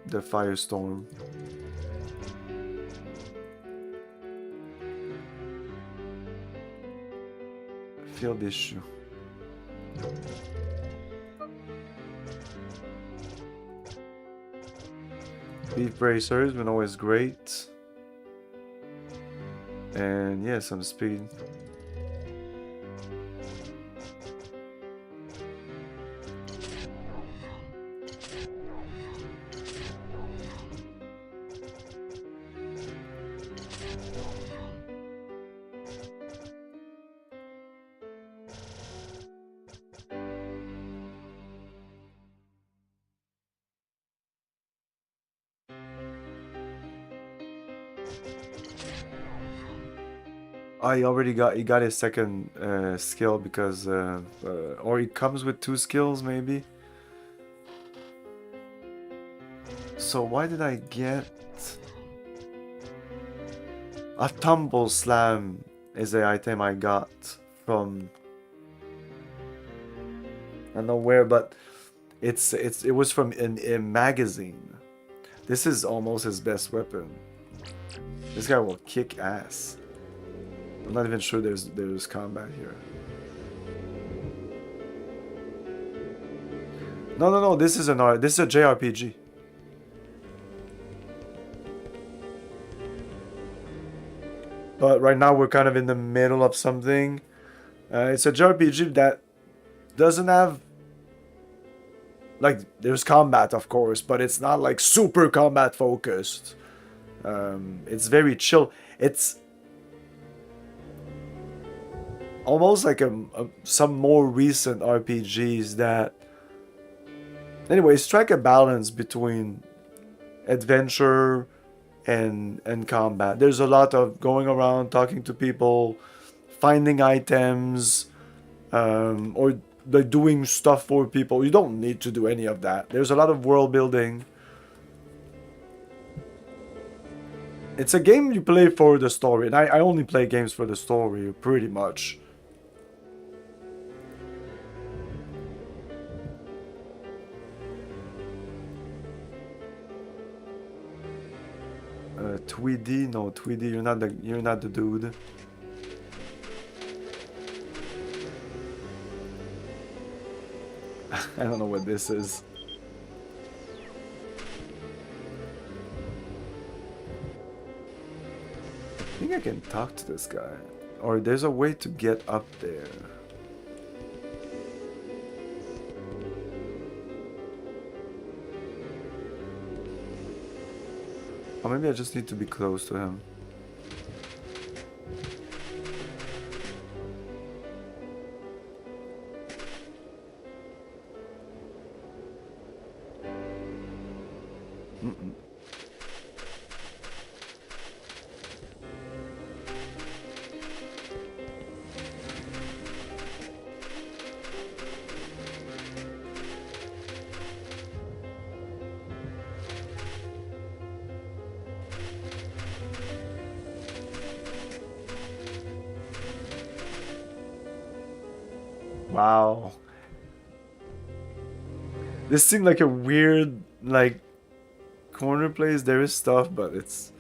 The Firestorm. Field issue. Beef bracers, been always great. And yeah, some speed. Oh, he got his second skill because or he comes with 2 skills maybe. So why did I get a tumble slam? Is the item I got from I don't know where, but it was from a magazine. This is almost his best weapon. This guy will kick ass. I'm not even sure there's combat here. No. This is a JRPG. But right now we're kind of in the middle of something. It's a JRPG that doesn't have like there's combat, of course, but it's not like super combat focused. It's very chill. It's almost like some more recent RPGs that anyway strike a balance between adventure and combat. There's a lot of going around talking to people, finding items, or like doing stuff for people. You don't need to do any of that. There's a lot of world building. It's a game you play for the story, and I only play games for the story pretty much. Tweedy, no, Tweedy, you're not the dude. I don't know what this is. I think I can talk to this guy, or there's a way to get up there. Or maybe I just need to be close to him. Mm-mm. Wow. This seemed like a weird, like, corner place. There is stuff, but this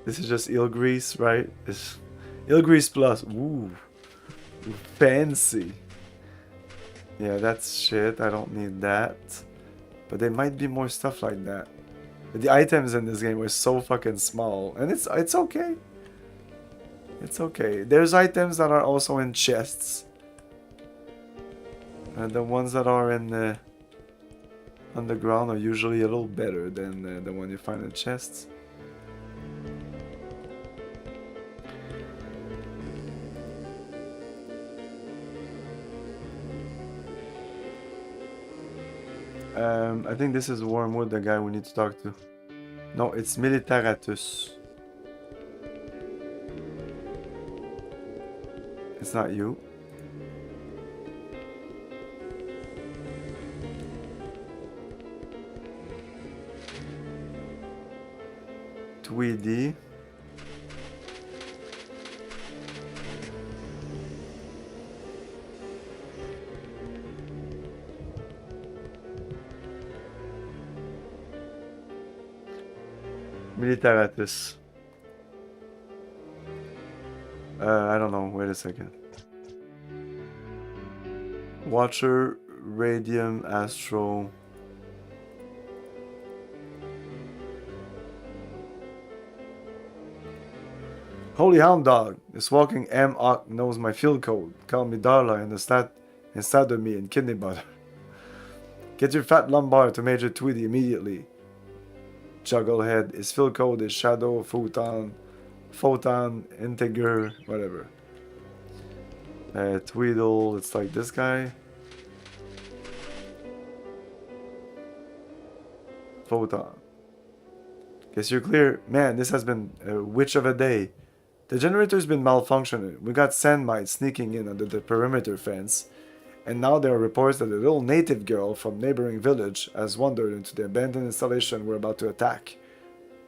is just eel grease, right? It's eel grease plus. Ooh. Fancy. Yeah, that's shit. I don't need that. But there might be more stuff like that. But the items in this game were so fucking small. And it's okay. It's okay. There's items that are also in chests. And the ones that are in the underground are usually a little better than the one you find in chests. I think this is Wormwood, the guy we need to talk to. No, it's Militaratus. It's not you. Tweedy. Militaratus. I don't know. Wait a second. Watcher, Radium, Astro. Holy Hound Dog. This walking M-Ock knows my field code. Call me Darla instead of me in kidney butter. Get your fat lumbar to Major Tweedy immediately. Jugglehead. His field code is Shadow, Photon, Integer, whatever. Tweedle, it's like this guy. Photon. Guess you're clear. Man, this has been a witch of a day. The generator's been malfunctioning. We got sand mites sneaking in under the perimeter fence. And now there are reports that a little native girl from neighboring village has wandered into the abandoned installation we're about to attack.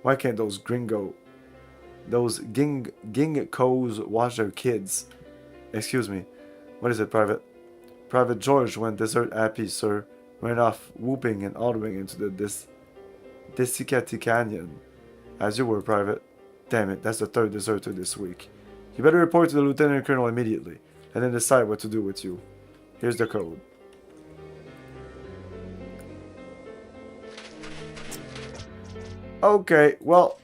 Why can't those ginkgos watch their kids? Excuse me. What is it, Private? Private George went desert happy, sir. Ran off whooping and hollering into the Desicati Canyon. As you were, Private. Damn it, that's the third deserter this week. You better report to the Lieutenant Colonel immediately, and then decide what to do with you. Here's the code. Okay, well,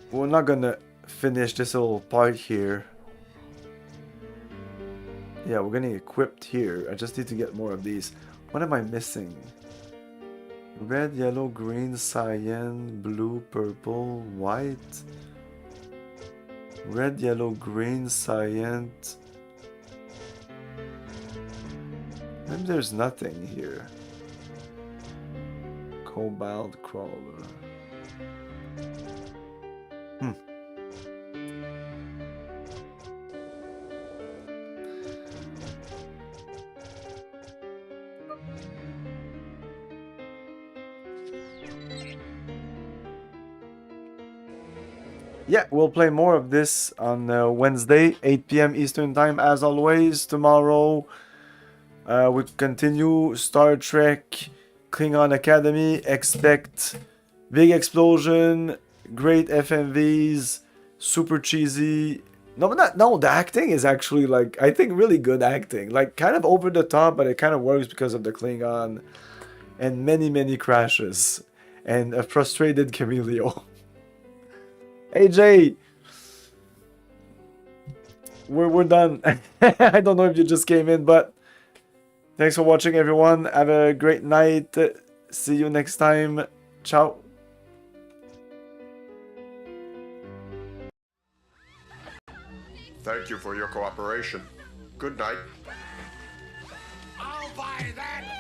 we're not gonna finish this little part here. Yeah, we're getting equipped here. I just need to get more of these. What am I missing? Red, yellow, green, cyan, blue, purple, white. Red, yellow, green, cyan. Maybe there's nothing here. Cobalt crawler. Yeah, we'll play more of this on Wednesday, 8 p.m. Eastern Time, as always. Tomorrow, we continue Star Trek, Klingon Academy. Expect big explosion, great FMVs, super cheesy. No, the acting is actually, like, I think really good acting. Like, kind of over the top, but it kind of works because of the Klingon. And many, many crashes. And a frustrated Camilio. Hey Jay, we're done. I don't know if you just came in, but thanks for watching, everyone. Have a great night. See you next time. Ciao. Thank you for your cooperation. Good night. I'll buy that!